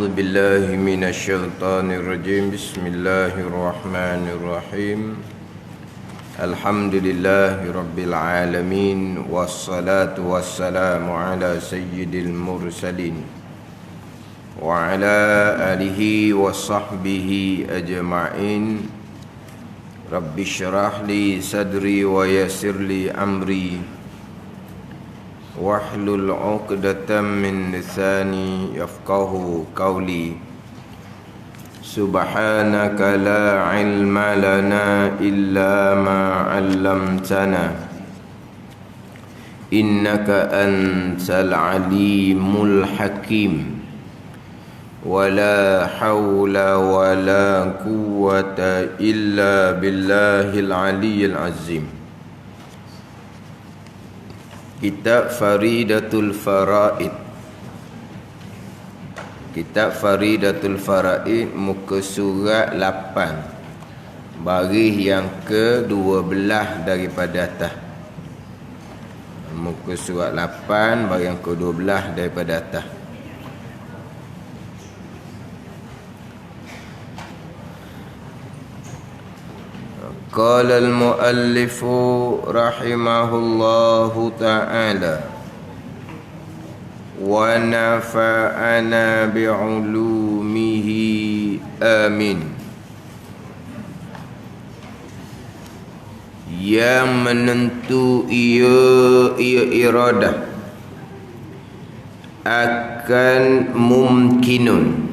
أعوذ بالله من الشيطان الرجيم. بسم الله الرحمن الرحيم. الحمد لله رب العالمين، والصلاة والسلام على سيد المرسلين وعلى آله وصحبه أجمعين. رب اشرح لي صدري ويسر لي أمري واحلل عقدة من لساني يفقه قولي. سبحانك لا علم لنا إلا ما علمتنا إنك أنت العليم الحكيم. ولا حول ولا قوة إلا بالله العلي العظيم. Kitab Faridatul Faraid. Kitab Faridatul Faraid, muka surat 8, baris yang ke-12 daripada atas. Muka surat 8, baris yang ke-12 daripada atas. Qala al-muallifu rahimahullahu ta'ala wa nafa'ana bi'ulumihi amin. Yang menentu ia iradah akan mumkinun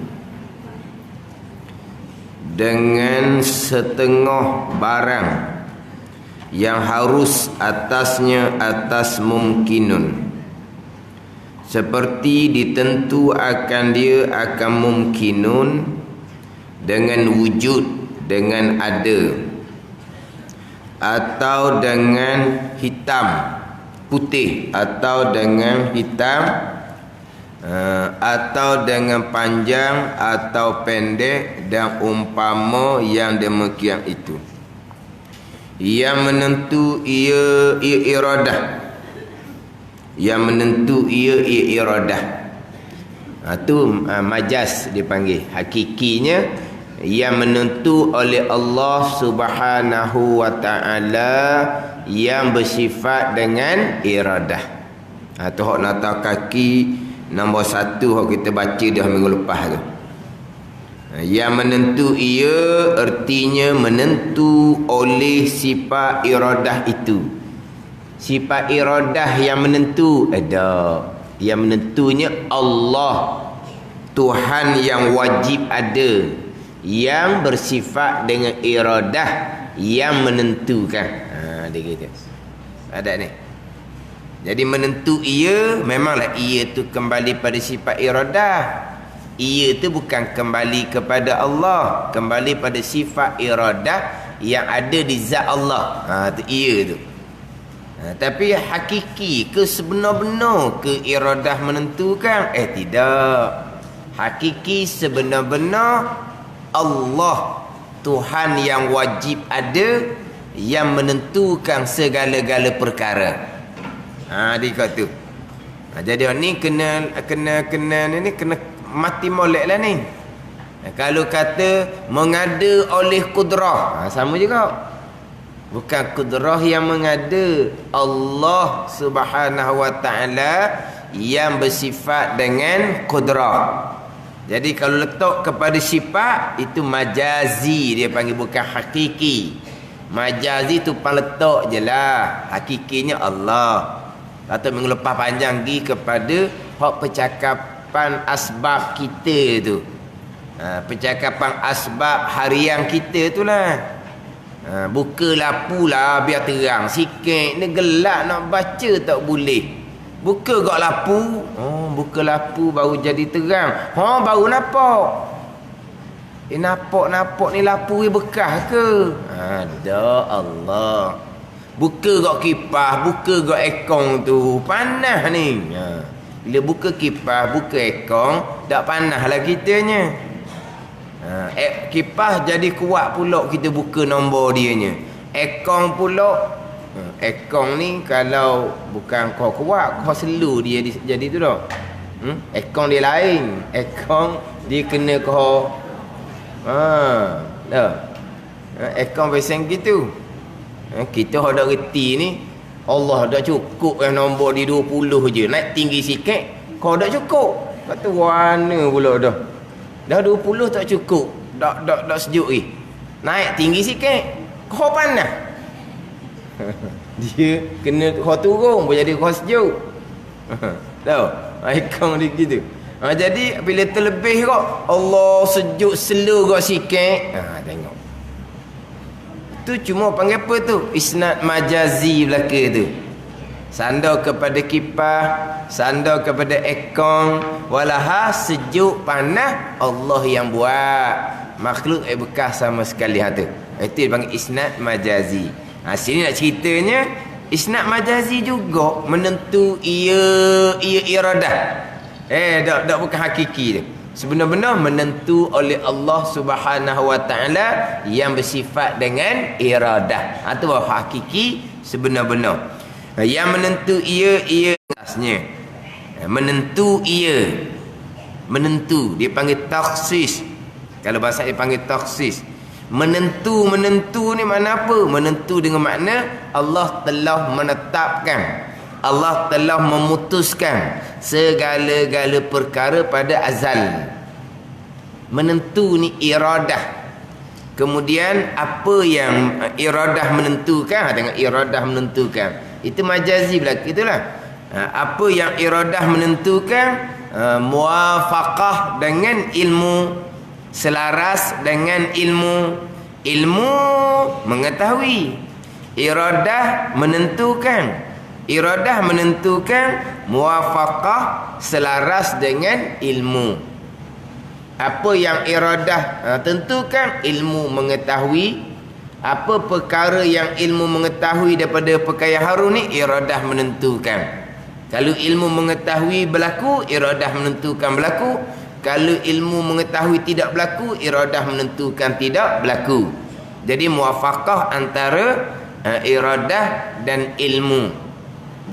dengan setengah barang yang harus atasnya atas mumkinun, seperti ditentu akan dia akan mumkinun dengan wujud, dengan ada, atau dengan hitam putih, atau dengan hitam, atau dengan panjang atau pendek, dan umpama yang demikian itu. Yang menentu ia iradah, yang menentu ia iradah, itu majaz dipanggil. Hakikinya yang menentu oleh Allah Subhanahu wa ta'ala, yang bersifat dengan iradah. Itu hak nata kaki nombor 1 yang kita baca dah minggu lepas tu. Yang menentu ia artinya menentu oleh sifat iradah itu. Sifat iradah yang menentu ada. Yang menentunya Allah, Tuhan yang wajib ada, yang bersifat dengan iradah, yang menentukan. Dia kata ada ni. Jadi menentu ia, memanglah ia tu kembali pada sifat iradah. Ia tu bukan kembali kepada Allah, kembali pada sifat iradah yang ada di zat Allah. Tu ia tu. Tapi hakiki ke sebenar-benar ke iradah menentukan? Tidak. Hakiki sebenar-benar Allah, Tuhan yang wajib ada, yang menentukan segala-gala perkara. Dia kata. Jadi ni kena mati molek lah ni. Kalau kata mengada oleh kudrah, sama juga. Bukan kudrah yang mengada, Allah Subhanahu wa ta'ala yang bersifat dengan kudrah. Jadi kalau letak kepada sifat, itu majazi dia panggil, bukan hakiki. Majazi tu letak je lah. Hakikinya Allah. Atau minggu lepas panjang pergi kepada hak percakapan asbab kita tu. Percakapan asbab harian kita tu lah. Buka lampu lah biar terang sikit. Ni gelap nak baca tak boleh. Buka gak lampu. Buka lampu baru jadi terang. Baru nampak. Nampak ni lampu bekas ke? Ada Allah. Buka gak kipas, buka gak ekong tu, panas ni. Bila buka kipas, buka ekong, tak panas lah kitanya. Kipas jadi kuat pula kita buka nombor dianya. Ekong pula, ekong ni kalau bukan kau kuat, kau selu dia jadi tu dah. Ekong dia lain. Ekong dia kena kau dah akaun pesen gitu. Kita hendak reti ni Allah dah cukup nombor di 20 je, naik tinggi sikit kau dah cukup. Kata warna pula dah 20 tak cukup, dak sejuk naik tinggi sikit kau panas. Dia kena kau turun pun jadi kau sejuk. Tahu akaun dia gitu. Jadi bila terlebih kau Allah sejuk slow kau sikit, tengok tu cuma panggil apa tu, isnad majazi belaka tu. Sandar kepada kipas, sandar kepada akaun, walaha sejuk panas Allah yang buat, makhluk bekas sama sekali tu. Itu dipanggil isnad majazi. Sini nak ceritanya isnad majazi juga menentu ia iradah. Tak bukan hakiki tu. Sebenar-benar menentu oleh Allah Subhanahu wa taala yang bersifat dengan iradah. Itu hakiki sebenar-benar. Yang menentu ia asnya. Menentu menentu dia panggil takhsis. Kalau bahasa dia panggil takhsis. Menentu ni makna apa? Menentu dengan makna Allah telah menetapkan, Allah telah memutuskan segala-gala perkara pada azal. Menentu ni iradah. Kemudian apa yang iradah menentukan? Tengok iradah menentukan. Itu majazi belaka itulah. Apa yang iradah menentukan? Muwafaqah dengan ilmu, selaras dengan ilmu mengetahui. Iradah menentukan muwafaqah selaras dengan ilmu. Apa yang iradah tentukan? Ilmu mengetahui. Apa perkara yang ilmu mengetahui daripada perkara harum ni, iradah menentukan. Kalau ilmu mengetahui berlaku, iradah menentukan berlaku. Kalau ilmu mengetahui tidak berlaku, iradah menentukan tidak berlaku. Jadi muwafaqah antara iradah dan ilmu.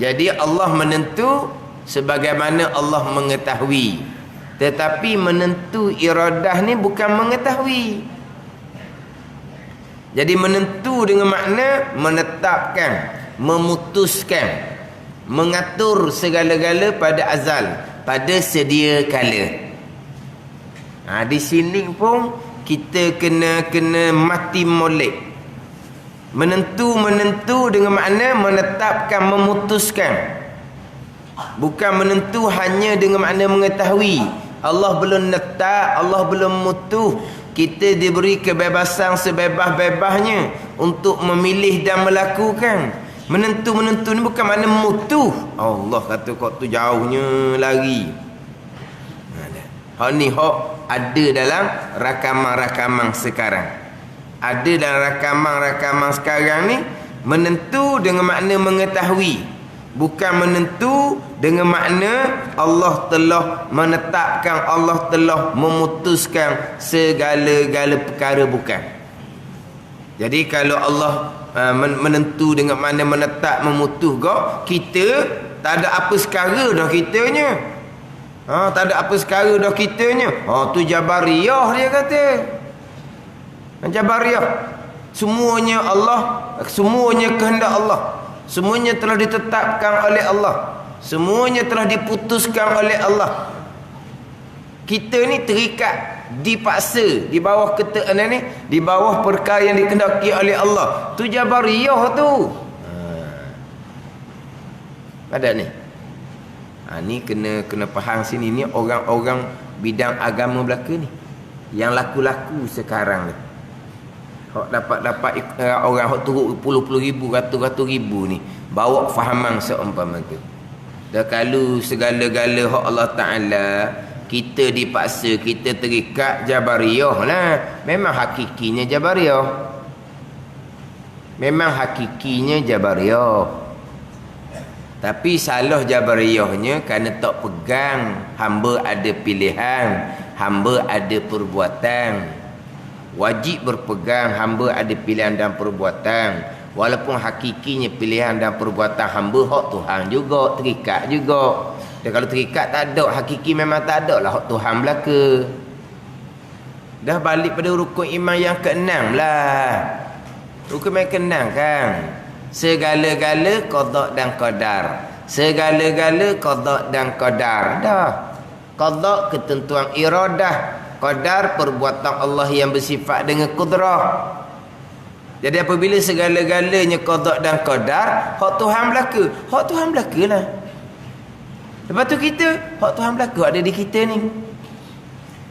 Jadi Allah menentu sebagaimana Allah mengetahui. Tetapi menentu iradah ni bukan mengetahui. Jadi menentu dengan makna menetapkan, memutuskan, mengatur segala-gala pada azal, pada sedia kala. Di sini pun kita kena mati molek. Menentu dengan makna menetapkan, memutuskan. Bukan menentu hanya dengan makna mengetahui. Allah belum letak, Allah belum mutuh. Kita diberi kebebasan sebebas-bebasnya untuk memilih dan melakukan. Menentu ni bukan makna mutuh. Allah kata kau tu jauhnya lari. Hak ni ada dalam rakaman-rakaman sekarang. Ada dalam rakaman-rakaman sekarang ni menentu dengan makna mengetahui, bukan menentu dengan makna Allah telah menetapkan, Allah telah memutuskan segala-gala perkara, bukan. Jadi kalau Allah menentu dengan makna menetap, memutus kita tak ada apa sekara dah kitanya. Tak ada apa sekara dah kitanya. Tu Jabariyah dia kata. Jabariyah. Semuanya Allah, semuanya kehendak Allah. Semuanya telah ditetapkan oleh Allah. Semuanya telah diputuskan oleh Allah. Kita ni terikat, dipaksa di bawah ketentuan ni, di bawah perkara yang dikehendaki oleh Allah. Tu Jabariyah tu. Ada ni. Ni kena faham sini ni orang-orang bidang agama belaka ni yang laku-laku sekarang ni. Hak dapat orang hak turut puluh ribu, ratus ribu ni bawa fahaman seumpama tu. Dah kalau segala-gala hak Allah Taala kita dipaksa, kita terikat, Jabariyah lah. Memang hakikinya Jabariyah. Memang hakikinya Jabariyah. Tapi salah Jabariyahnya kerana tak pegang hamba ada pilihan, hamba ada perbuatan. Wajib berpegang hamba ada pilihan dan perbuatan. Walaupun hakikinya pilihan dan perbuatan hamba hak Tuhan juga, terikat juga. Dan kalau terikat tak ada, hakiki memang tak ada lah hak Tuhan belaka. Dah balik pada rukun iman yang ke-6 lah. Rukun iman ke-6 kan. Segala-gala qada dan qadar. Segala-gala qada dan qadar. Dah. Qada ketentuan iradah, qadar perbuatan Allah yang bersifat dengan kudrah. Jadi apabila segala-galanya qada dan qadar, hak Tuhan berlaku, hak Tuhan berlakulah. Lepas tu kita, hak Tuhan berlaku ada di kita ni.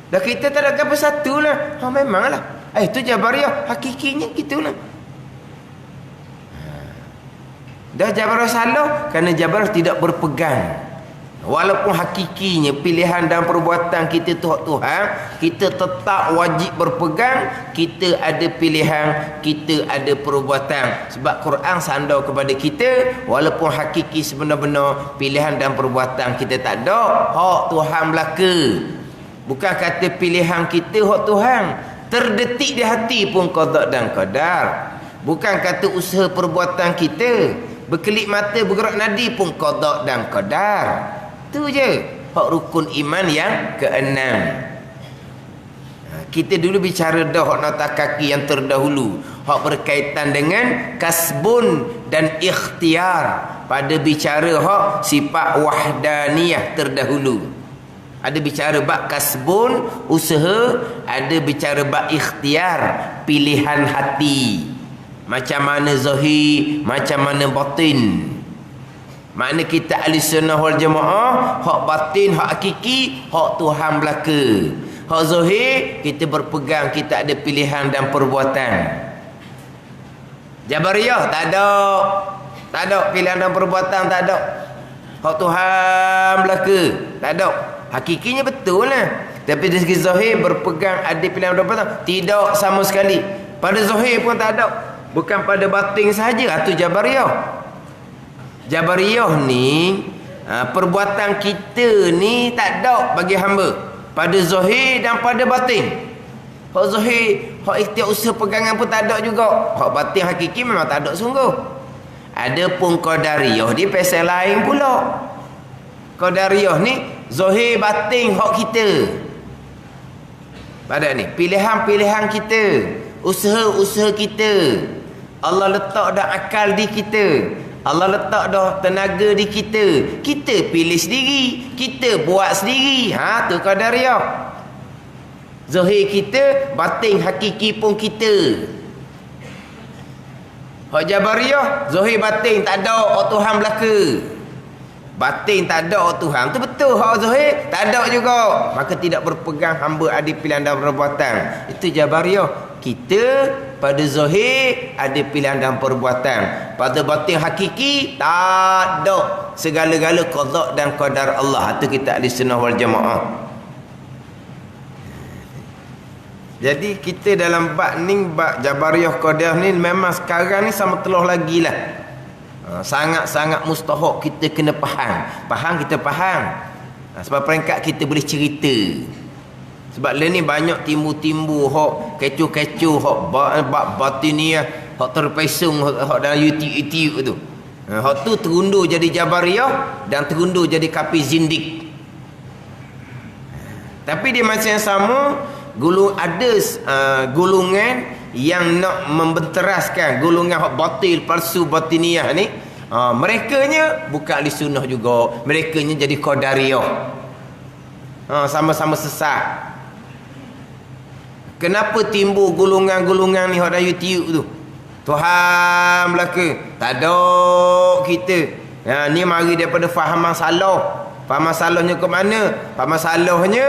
Dah kita tak ada apa satu lah. Ha, memanglah. Itu Jabariyah. Hakikinya gitulah. Dah Jabariyah salah kerana Jabariyah tidak berpegang. Walaupun hakikinya pilihan dan perbuatan kita tu hak Tuhan, kita tetap wajib berpegang. Kita ada pilihan, kita ada perbuatan. Sebab Quran sandar kepada kita, walaupun hakiki sebenar-benar pilihan dan perbuatan kita tak ada, hak Tuhan belaka. Bukan kata pilihan kita hak Tuhan, terdetik di hati pun qada dan qadar. Bukan kata usaha perbuatan kita, berkelip mata bergerak nadi pun qada dan qadar. Tu je hak rukun iman yang ke-6. Kita dulu bicara dah hak nota kaki yang terdahulu, hak berkaitan dengan kasbun dan ikhtiar. Pada bicara hak sifat wahdaniyah terdahulu, ada bicara bab kasbun, usaha, ada bicara bab ikhtiar, pilihan hati. Macam mana zahir, macam mana batin. Makna kita ahli sunnah wal jamaah, hak batin, hak hakiki, hak Tuhan belaka. Hak zahir, kita berpegang, kita ada pilihan dan perbuatan. Jabariyah tak ada. Tak ada pilihan dan perbuatan, tak ada. Hak Tuhan belaka, tak ada. Hakikinya betul lah. Tapi dari segi zahir berpegang ada pilihan dan perbuatan, tidak sama sekali. Pada zahir pun tak ada. Bukan pada batin sahaja. Itu Jabariyah. Jabariyah ni perbuatan kita ni tak ada bagi hamba pada zahir dan pada batin. Hak zahir, hak ikhtiar usaha pegangan pun tak ada juga. Hak batin hakiki memang tak ada sungguh. Adapun qadariyah dia pasal lain pula. Qadariyah ni zahir batin hak kita. Pada ni pilihan-pilihan kita, usaha-usaha kita. Allah letak dah akal di kita. Allah letak dah tenaga di kita. Kita pilih sendiri, kita buat sendiri. Tu qadariyah. Zahir kita, batin hakiki pun kita. Hak Jabariyah, zahir batin tak ada, hak Tuhan belaka. Batin tak ada, hak Tuhan. Tu betul, hak zahir tak ada juga. Maka tidak berpegang hamba ada pilihan dan perbuatan. Itu Jabariyah. Kita pada zahir ada pilihan dan perbuatan. Pada batin hakiki tak ada. Segala-gala qada dan qadar Allah. Itu kita ahli sunnah wal jamaah. Jadi kita dalam bab ni, bab Jabariyah Qadariyah ni memang sekarang ni sama telah lagi lah. Sangat-sangat mustahak kita kena faham. Faham kita faham. Sebab peringkat kita boleh cerita. Sebab lain ni banyak timbu-timbu hak kecoh-kecoh, hak batiniyah, hak terpesong hak dalam YouTube tu. Hak tu terundur jadi Jabariyah dan terundur jadi kafir zindik. Tapi di masa yang sama ada golongan yang nak membenteraskan golongan hak batil, palsu batiniyah ni. Merekanya bukan ahli sunnah juga, merekanya jadi qadariyah. Sama-sama sesat. Kenapa timbul golongan-golongan ni ada YouTube tu? Tuhan belaka. Tak ada kita. Ni mari daripada fahaman salah. Fahaman salahnya ke mana? Fahaman salahnya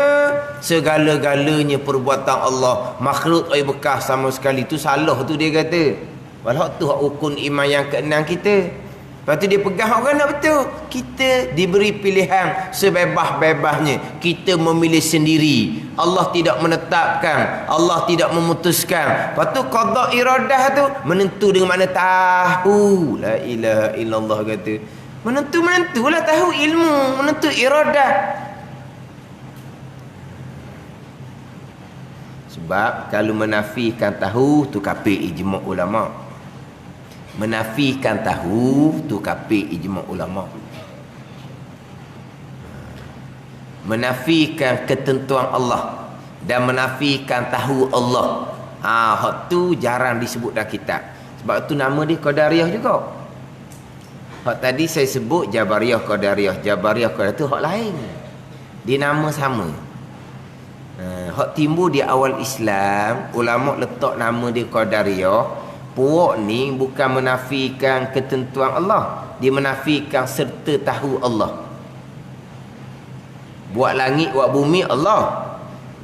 segala-galanya perbuatan Allah. Makhluk bekas sama sekali. Tu salah tu dia kata. Walau tu rukun iman yang ke-6 kita. Lepas tu dia pegang orang nak betul. Kita diberi pilihan sebebas-bebasnya. Kita memilih sendiri. Allah tidak menetapkan. Allah tidak memutuskan. Lepas tu qada iradah tu menentu dengan makna tahu. La ilaha illallah kata. Menentulah tahu ilmu. Menentu iradah. Sebab kalau menafikan tahu tu kafir ijma' ulama'. Menafikan tahu tu kafir ijma' ulama'. Menafikan ketentuan Allah, dan menafikan tahu Allah. Hak tu jarang disebut dalam kitab. Sebab tu nama dia Qadariyah juga. Hak tadi saya sebut Jabariyah Qadariyah. Jabariyah Qadariyah tu hak lain. Dia nama sama. Hak timbul di awal Islam, ulama letak nama dia Qadariyah. Puak ni bukan menafikan ketentuan Allah, dia menafikan serta tahu Allah. Buat langit, buat bumi Allah.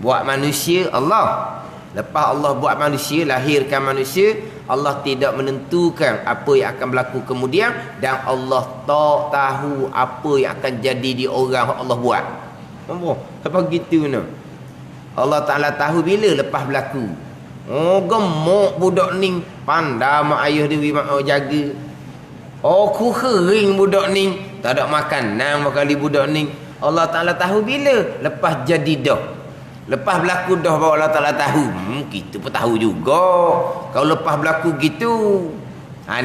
Buat manusia Allah. Lepas Allah buat manusia, lahirkan manusia, Allah tidak menentukan apa yang akan berlaku kemudian, dan Allah tak tahu apa yang akan jadi di orang yang Allah buat. Apa gitu no? Allah Ta'ala tahu bila lepas berlaku. Gemuk budak ni, pandai mak ayah dia mak jaga. Ku kering budak ni, tak ada makanan kali budak ni. Allah Ta'ala tahu bila lepas jadi dah. Lepas berlaku dah baru Allah Ta'ala tahu. Kita pun tahu juga kalau lepas berlaku gitu.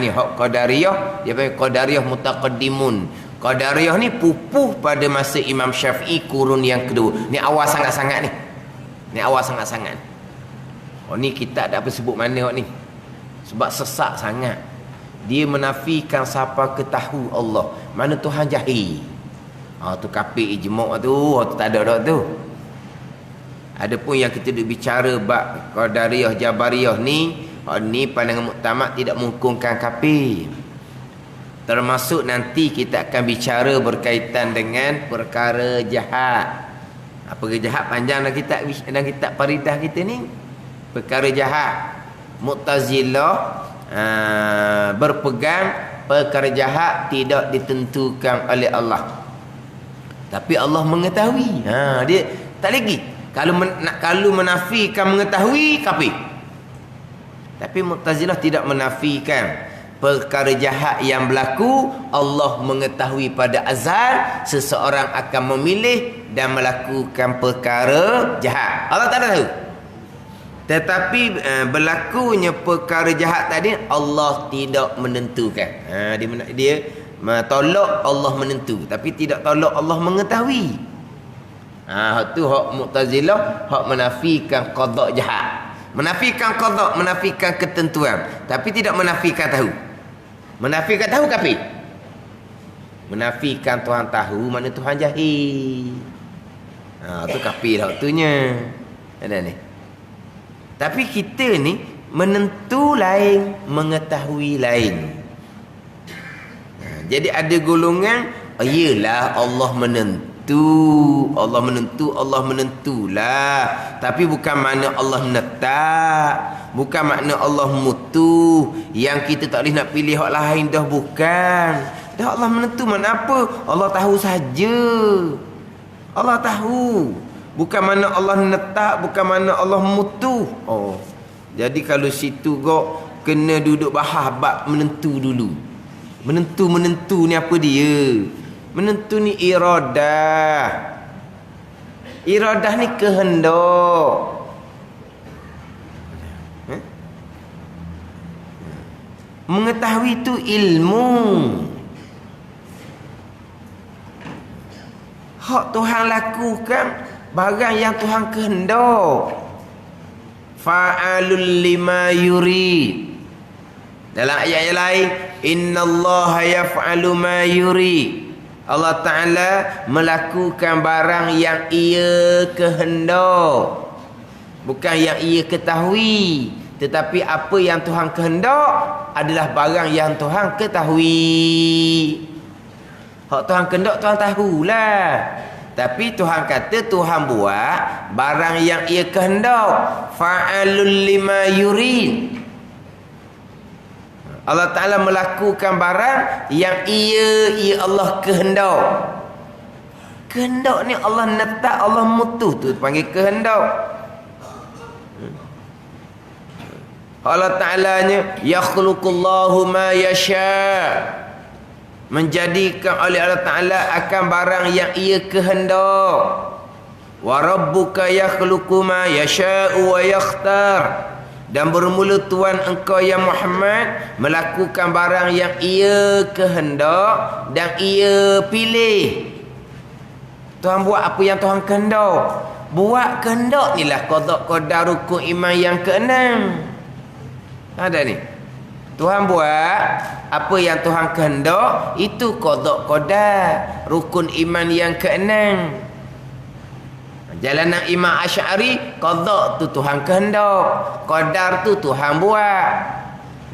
Ni hak Qadariyah. Dia panggil Qadariyah Mutaqaddimun. Qadariyah ni pupuh pada masa Imam Syafi'i kurun yang kedua. Ni awal sangat-sangat ni. Ni awal sangat-sangat. Ni kita tak apa sebut mana ni. Sebab sesak sangat. Dia menafikan siapa ketahu Allah. Mana Tuhan jahil. Tu kafir ijma' tu. Tu tak ada dah tu. Adapun yang kita duk bicara bab Qadariyah Jabariyah ni pandangan muktamad tidak menghukumkan kafir. Termasuk nanti kita akan bicara berkaitan dengan perkara jahat. Perkara jahat panjang dalam kitab Faridah kita ni. Perkara jahat. Mu'tazilah berpegang perkara jahat tidak ditentukan oleh Allah. Tapi Allah mengetahui. Dia tak lagi. Kalau menafikan mengetahui kafir. Tapi Mu'tazilah tidak menafikan perkara jahat yang berlaku. Allah mengetahui pada azal seseorang akan memilih dan melakukan perkara jahat. Allah tak ada tahu. Tetapi berlakunya perkara jahat tadi Allah tidak menentukan. Dia tolak Allah menentu, tapi tidak tolak Allah mengetahui. Hak tu hak Mu'tazilah, hak menafikan qada jahat. Menafikan qada, menafikan ketentuan, tapi tidak menafikan tahu. Menafikan tahu kafir. Menafikan Tuhan tahu, mana Tuhan jahil. Tu kafir hak tunya. Ada ni. Tapi kita ni menentu lain, mengetahui lain. Jadi ada golongan, iyalah Allah menentu. Allah menentulah. Tapi bukan makna Allah netak, bukan makna Allah mutu. Yang kita tak boleh nak pilih hak lain dah, bukan. Dah Allah menentu mana apa? Allah tahu saja. Allah tahu. Bukan mana Allah netak, bukan mana Allah mutu. Jadi kalau situ kok kena duduk bahas bab menentu dulu. Menentu ni apa dia? Menentu ni iradah. Iradah ni kehendak. Mengetahui tu ilmu. Hak Tuhan lakukan barang yang Tuhan kehendak. Fa'alul lima yurid. Dalam ayat yang lain, innallaha yaf'alu ma yurid. Allah Ta'ala melakukan barang yang ia kehendak, bukan yang ia ketahui. Tetapi apa yang Tuhan kehendak adalah barang yang Tuhan ketahui. Hak Tuhan kehendak Tuhan tahulah. Tapi Tuhan kata Tuhan buat barang yang ia kehendak. Fa'alul lima yurid. Allah Ta'ala melakukan barang yang ia Allah kehendak. Kehendak ni Allah netak, Allah mutu, tu panggil kehendak. Allah Ta'alanya yakhluqullahu ma yasha', menjadikan oleh Allah Ta'ala akan barang yang ia kehendak. Wa rabbuka yakhluqu ma yasha'u wa yakhtar. Dan bermula Tuhan engkau ya Muhammad melakukan barang yang ia kehendak dan ia pilih. Tuhan buat apa yang Tuhan kehendak. buat kehendak ni lah qada qadar rukun iman yang keenam. Ada ni. Tuhan buat apa yang Tuhan kehendak, itu qada qadar rukun iman yang keenam. Jalanan Imam Asy'ari, qada tu Tuhan kehendak, qadar tu Tuhan buat.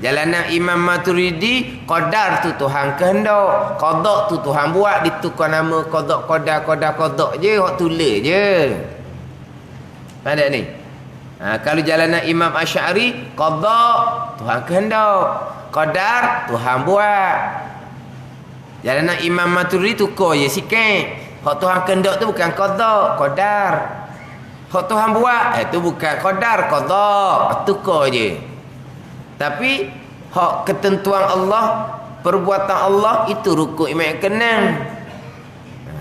Jalanan Imam Maturidi, qadar tu Tuhan kehendak, qada tu Tuhan buat. Ditukar nama qada qadar je, hak tulis je. Ada ni. Kalau jalanan Imam Asy'ari, qada Tuhan kehendak, qadar Tuhan buat. Jalanan Imam Maturidi tukar je sikit. Hak Tuhan kehendak tu bukan qada, qadar. Hak Tuhan buat itu bukan qadar, qada. Tukar je. Tapi hak ketentuan Allah, perbuatan Allah itu rukun iman yang keenam.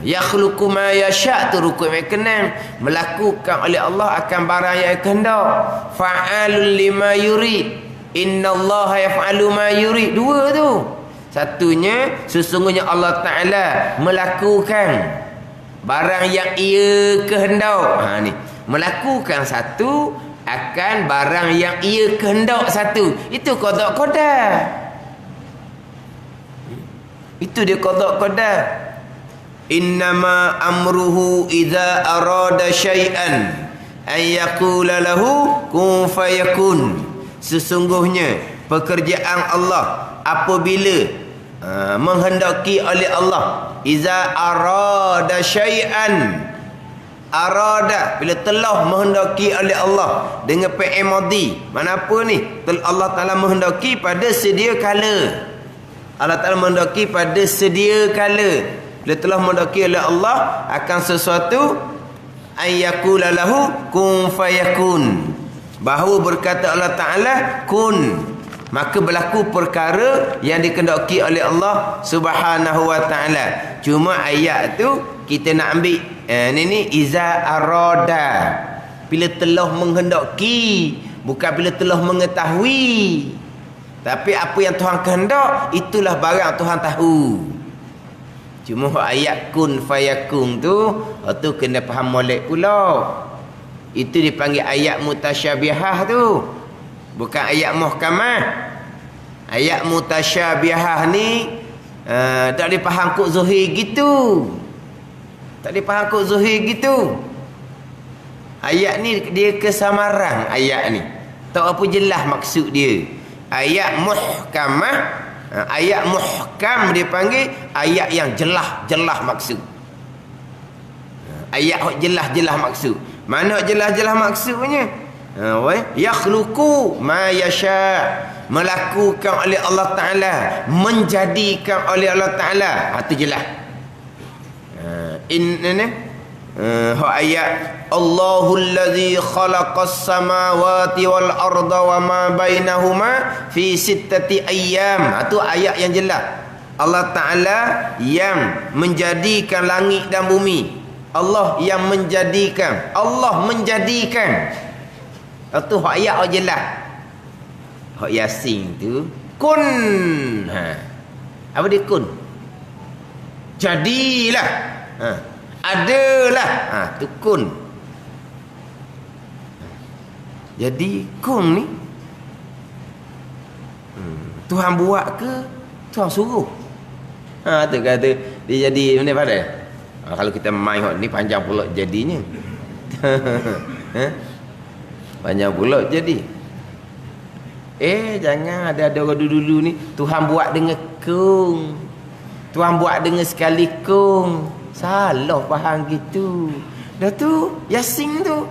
Yakhluqu ma yasha' tu rukun iman yang keenam. Melakukan oleh Allah akan barang yang kehendak. Fa'alul lima yurid. Innallaha yaf'alu ma yurid. Dua tu. Satunya sesungguhnya Allah Taala melakukan barang yang ia kehendak. Ni melakukan satu akan barang yang ia kehendak satu. Itu qada qadar. Itu dia qada qadar. Innama amruhu idza arada syai'an an yaqula lahu kun fayakun. Sesungguhnya pekerjaan Allah apabila menghendaki oleh Allah, iza arada syai'an, arada bila telah menghendaki oleh Allah dengan fi'il madhi. Mana apa ni? Allah Taala menghendaki pada sedia kala. Allah Taala menghendaki pada sedia kala. Bila telah menghendaki oleh Allah akan sesuatu, ayyakula lahu kun fayakun. Bahawa berkata Allah Taala kun, maka berlaku perkara yang dikehendaki oleh Allah Subhanahu wa taala. Cuma ayat tu kita nak ambil ni iza arada, bila telah menghendaki, bukan bila telah mengetahui. Tapi apa yang Tuhan kehendak, itulah barang Tuhan tahu. Cuma ayat kun fayakun tu kena faham molek pula. Itu dipanggil ayat mutasyabihah tu, bukan ayat muhkamah. Ayat mutasyabihah ni tak dipaham kok zuhir gitu. Tak dipaham kok zuhir gitu. Ayat ni dia kesamaran ayat ni. Tak apa jelas maksud dia. Ayat muhkamah, ayat muhkam dia panggil ayat yang jelas maksud. Ayat jelas maksud. Mana jelas maksudnya? Yakhluqu ma yasha, melakukan oleh Allah Taala, menjadikan oleh Allah Taala. Itu jelas. Ayat Allahul ladzi khalaqas samawati wal arda wa ma bainahuma fi sittati ayyam. Itu ayat yang jelas. Allah Taala yang menjadikan langit dan bumi. Allah yang menjadikan. Allah menjadikan. Itu ayat jelas. Hak Yasin tu kun. Apa dia kun? Jadilah. Adalah. Tu kun. Jadi kun ni Tuhan buat ke Tuhan suruh? Tu kata dia jadi mana pada? Kalau kita main hak ni panjang pula jadinya. Panjang pula jadi. Jangan ada orang dulu-dulu ni Tuhan buat dengan kung. Tuhan buat dengan sekali kung. Salah faham gitu. Dah tu Yasin tu.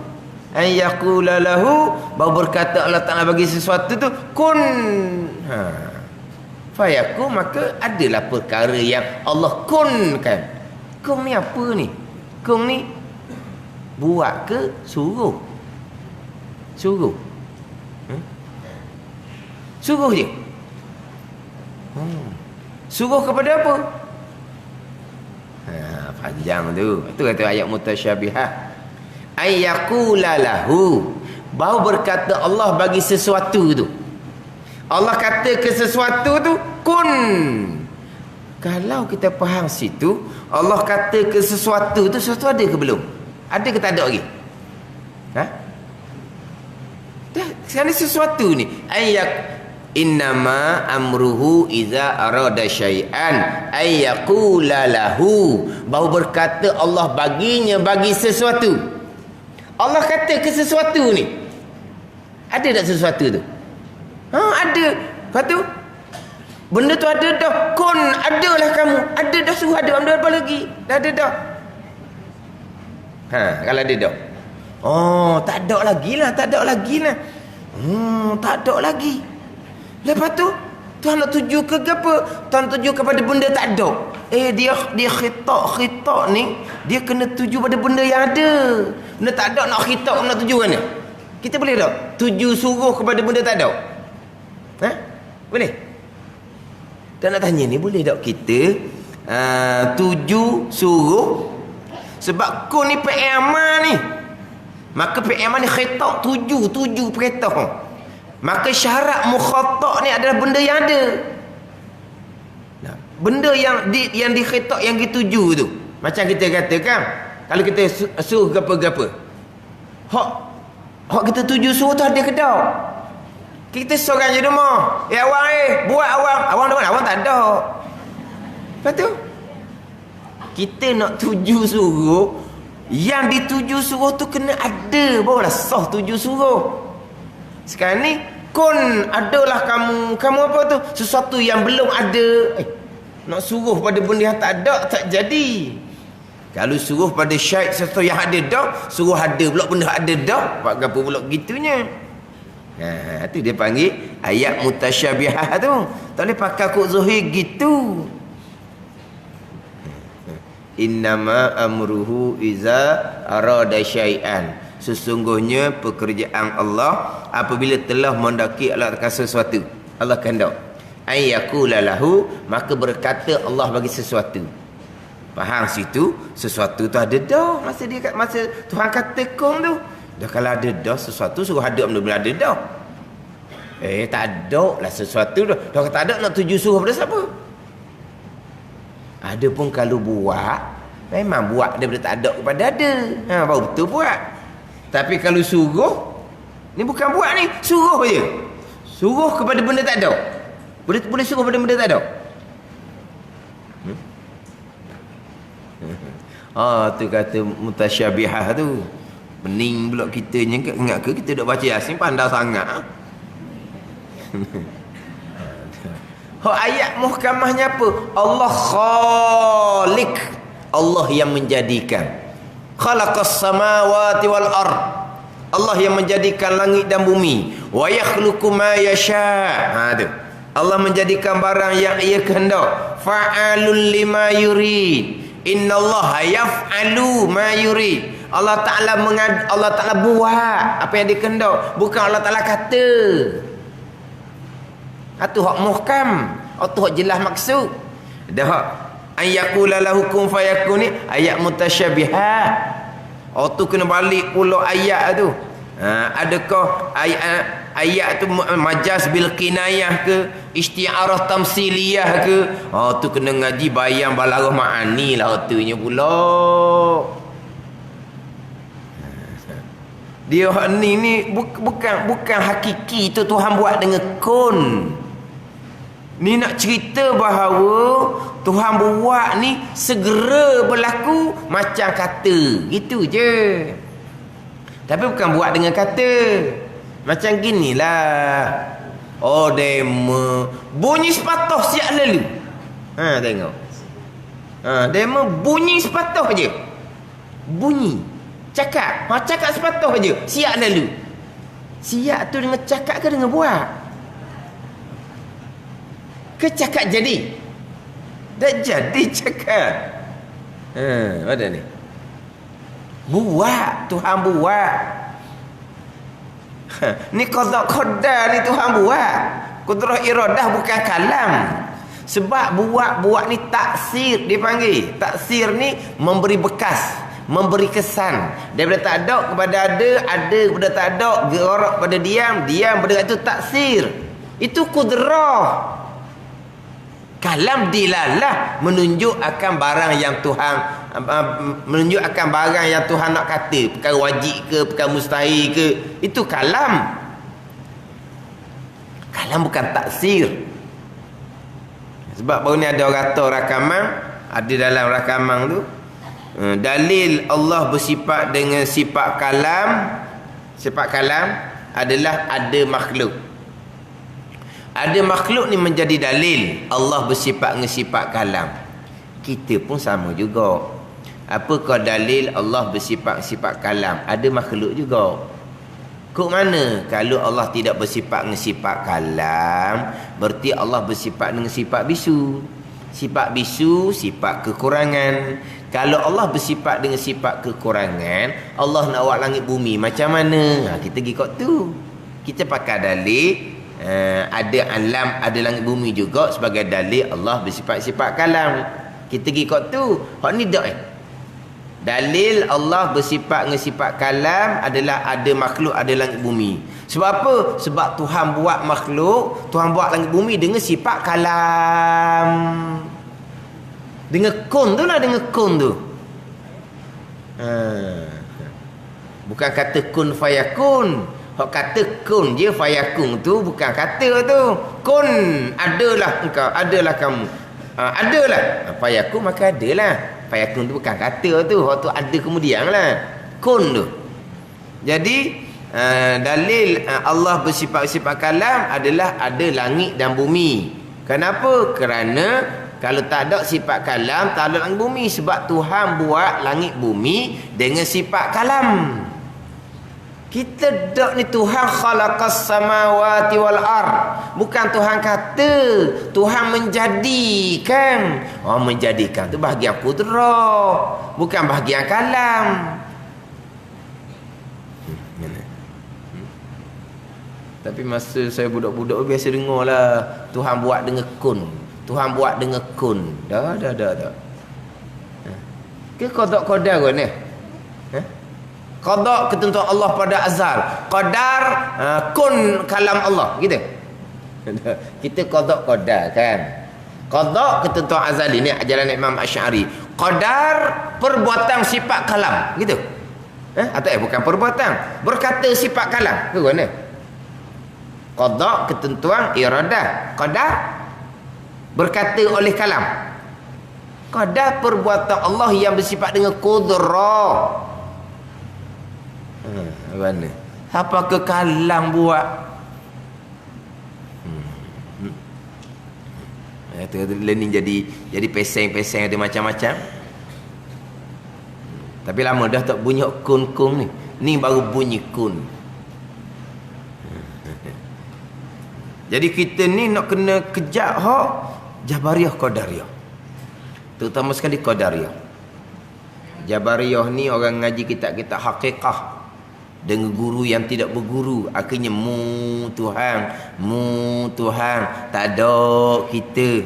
Ayyaqula lahu, baru berkata Allah Taala bagi sesuatu tu kun. Fayakun, maka adalah perkara yang Allah kunkan. Kun ni apa ni? Kun ni buat ke suruh? Suruh. Suruh je. Suruh kepada apa? Panjang tu. Itu kata ayat mutasyabihah. Ayyaqula lahu, baru berkata Allah bagi sesuatu tu. Allah kata ke sesuatu tu kun. Kalau kita faham situ, Allah kata ke sesuatu tu, sesuatu ada ke belum? Ada ke tak ada lagi? Ha? Dah, sekarang sesuatu ni. Innama amruhu iza arada syai'an ayyaqula lahu. Bahawa berkata Allah bagi sesuatu. Allah kata ke sesuatu ni. Ada tak sesuatu tu? Ada. Lepas tu benda tu ada dah. Kun adalah kamu. Ada dah, suruh ada. Ambil apa lagi? Dah ada dah. Kalau ada dah. Tak ada lagi lah. Tak ada lagi. Lepas tu Tuhan nak tuju ke apa? Tuhan tuju kepada benda tak ada. Dia khitak ni, dia kena tuju pada benda yang ada. Benda tak ada nak khitak, nak tuju mana? Kita boleh tak tuju suruh kepada benda tak ada? Boleh? Dan nak tanya ni, boleh tak kita tuju suruh? Sebab kun ni fi'il amal ni. Maka fi'il amal ni khitak, tuju perintah. Maka syarat mukhatak ni adalah benda yang ada. Benda yang dikhitak, yang dituju tu. Macam kita katakan, kalau kita suruh gapa-gapa, hak kita tuju suruh tu ada ke tak? Kita seorang je rumah. Awang buat awang. Awang dah mana? Awang tak ada. Lepas tu kita nak tuju suruh, yang dituju suruh tu kena ada, barulah sah tuju suruh. Sekarang ni kun adalah kamu apa tu? Sesuatu yang belum ada. Nak suruh pada benda yang tak ada, tak jadi. Kalau suruh pada syait sesuatu yang ada dah, suruh ada pula benda ada dah, buat apa pula gitunya? Tu dia panggil ayat mutasyabihah tu. Tak boleh pakai kod zuhir gitu. Innama amruhu iza arada syai'an. Sesungguhnya pekerjaan Allah apabila telah mendaki akan sesuatu. Allah kehendak. Ayyakula lahu, maka berkata Allah bagi sesuatu. Faham situ? Sesuatu tu ada dah. Masa Tuhan kata kun tu. Dah kalau ada dah sesuatu, suruh ada benda ada dah. Tak ada lah sesuatu dah. Dah kata ada, nak tuju suruh pada siapa? Ada pun kalau buat, memang buat daripada tak ada kepada ada. Baru betul buat. Tapi kalau suruh, ni bukan buat ni, suruh je. Suruh kepada benda tak ada. Boleh suruh pada benda tak ada. Tu kata mutasyabihah tu. Pening pula kita ingat ke kita dah baca Yasin pandai sangat. Ayat muhkamahnya apa? Allah khaliq. Allah yang menjadikan. Khalaqas samawati wal ard. Allah yang menjadikan langit dan bumi. Wa yakhluqu ma yasha. Tu. Allah menjadikan barang yang ia kehendak. Fa'alul lima yurid. Innallaha yaf'alu ma yurid. Allah Ta'ala buat apa yang dia kehendak. Bukan Allah Ta'ala kata. Itu hak muhkam. Itu hak jelas maksud. Dah hak an yaqula lahu kun fayakun ni ayat mutasyabihah. Tu kena balik pula ayat tu. Adakah ayat tu majaz bil kinayah ke, isti'arah tamsiliyah ke? Tu kena ngaji bayang balarah ma'ani lah tunya pula. Dia ni bukan hakiki tu Tuhan buat dengan kun. Ni nak cerita bahawa Tuhan buat ni segera berlaku macam kata. Gitu je. Tapi bukan buat dengan kata. Macam ginilah. Demo bunyi sepatah siap lalu. Tengok. Demo bunyi sepatah je. Bunyi. Cakap. Cakap sepatah je. Siap lalu. Siap tu dengan cakap ke dengan buat? Ke cakap jadi? Dah jadi cakap. Mana ni? Buat. Tuhan buat. Ni qada ni Tuhan buat. Qudrah iradah bukan kalam. Sebab buat ni taksir dipanggil. Taksir ni memberi bekas, memberi kesan. Daripada tak ada kepada ada kepada tak ada, gerak pada diam pada itu taksir. Itu qudrah. Kalam dilalah menunjuk akan barang yang Tuhan menunjukkan barang yang Tuhan nak kata, perkara wajib ke, perkara mustahil ke, itu kalam. Kalam bukan taksir. Sebab baru ni ada orang kata rakaman, ada dalam rakaman tu dalil Allah bersifat dengan sifat kalam. Sifat kalam adalah ada makhluk. Ada makhluk ni menjadi dalil Allah bersifat dengan sifat kalam. Kita pun sama juga. Apakah dalil Allah bersifat sifat kalam? Ada makhluk juga. Kok mana? Kalau Allah tidak bersifat dengan sifat kalam, berarti Allah bersifat dengan sifat bisu. Sifat bisu, sifat kekurangan. Kalau Allah bersifat dengan sifat kekurangan, Allah nak buat langit bumi macam mana? Kita pergi kat tu. Kita pakai dalil ada alam, ada langit bumi juga sebagai dalil Allah bersifat-sifat kalam. Kita pergi kat tu. Hak ni dak dalil Allah bersifat dengan sifat kalam adalah ada makhluk, ada langit bumi. Sebab apa? Sebab Tuhan buat makhluk, Tuhan buat langit bumi dengan sifat kalam. Dengan kun tu lah, dengan kun tu. Bukan kata kun fayakun. Hak kata kun je, fayakun tu bukan kata tu. Kun, adalah engkau, adalah kamu. Adalah. Fayakun maka adalah. Fayakun tu bukan kata tu. Hak tu ada kemudian lah. Kun tu. Jadi dalil Allah bersifat-sifat kalam adalah ada langit dan bumi. Kenapa? Kerana kalau tak ada sifat kalam, tak ada langit bumi. Sebab Tuhan buat langit bumi dengan sifat kalam. Kita dak ni Tuhan khalaqas samawati wal ard. Bukan Tuhan kata, Tuhan menjadikan. Menjadikan tu bahagian kudrah, bukan bahagian kalam. Tapi masa saya budak-budak biasa dengar lah Tuhan buat dengan kun. Tuhan buat dengan kun. Dah. Ke qada-qadar kan ni? Qada ketentuan Allah pada azal. Qadar kun kalam Allah, gitu. Kita qada kan. Qada ketentuan azali ni ajaran Imam Asy'ari. Qadar perbuatan sifat kalam, gitu. Atau bukan perbuatan, berkata sifat kalam. Ke mana? Qada ketentuan iradah. Qadar berkata oleh kalam. Qadar perbuatan Allah yang bersifat dengan qudrah. Mana? Apa ke kalam buat? Learning jadi peseng-peseng ada macam-macam. Tapi lama dah tak bunyi kun-kun ni. Ni baru bunyi kun. Jadi kita ni nak kena kejap hak Jabariyah Qadariyah. Terutama sekali Qadariyah. Jabariyah ni orang ngaji kitab-kitab hakikah dengan guru yang tidak berguru. Akhirnya Tuhan tak ada kita.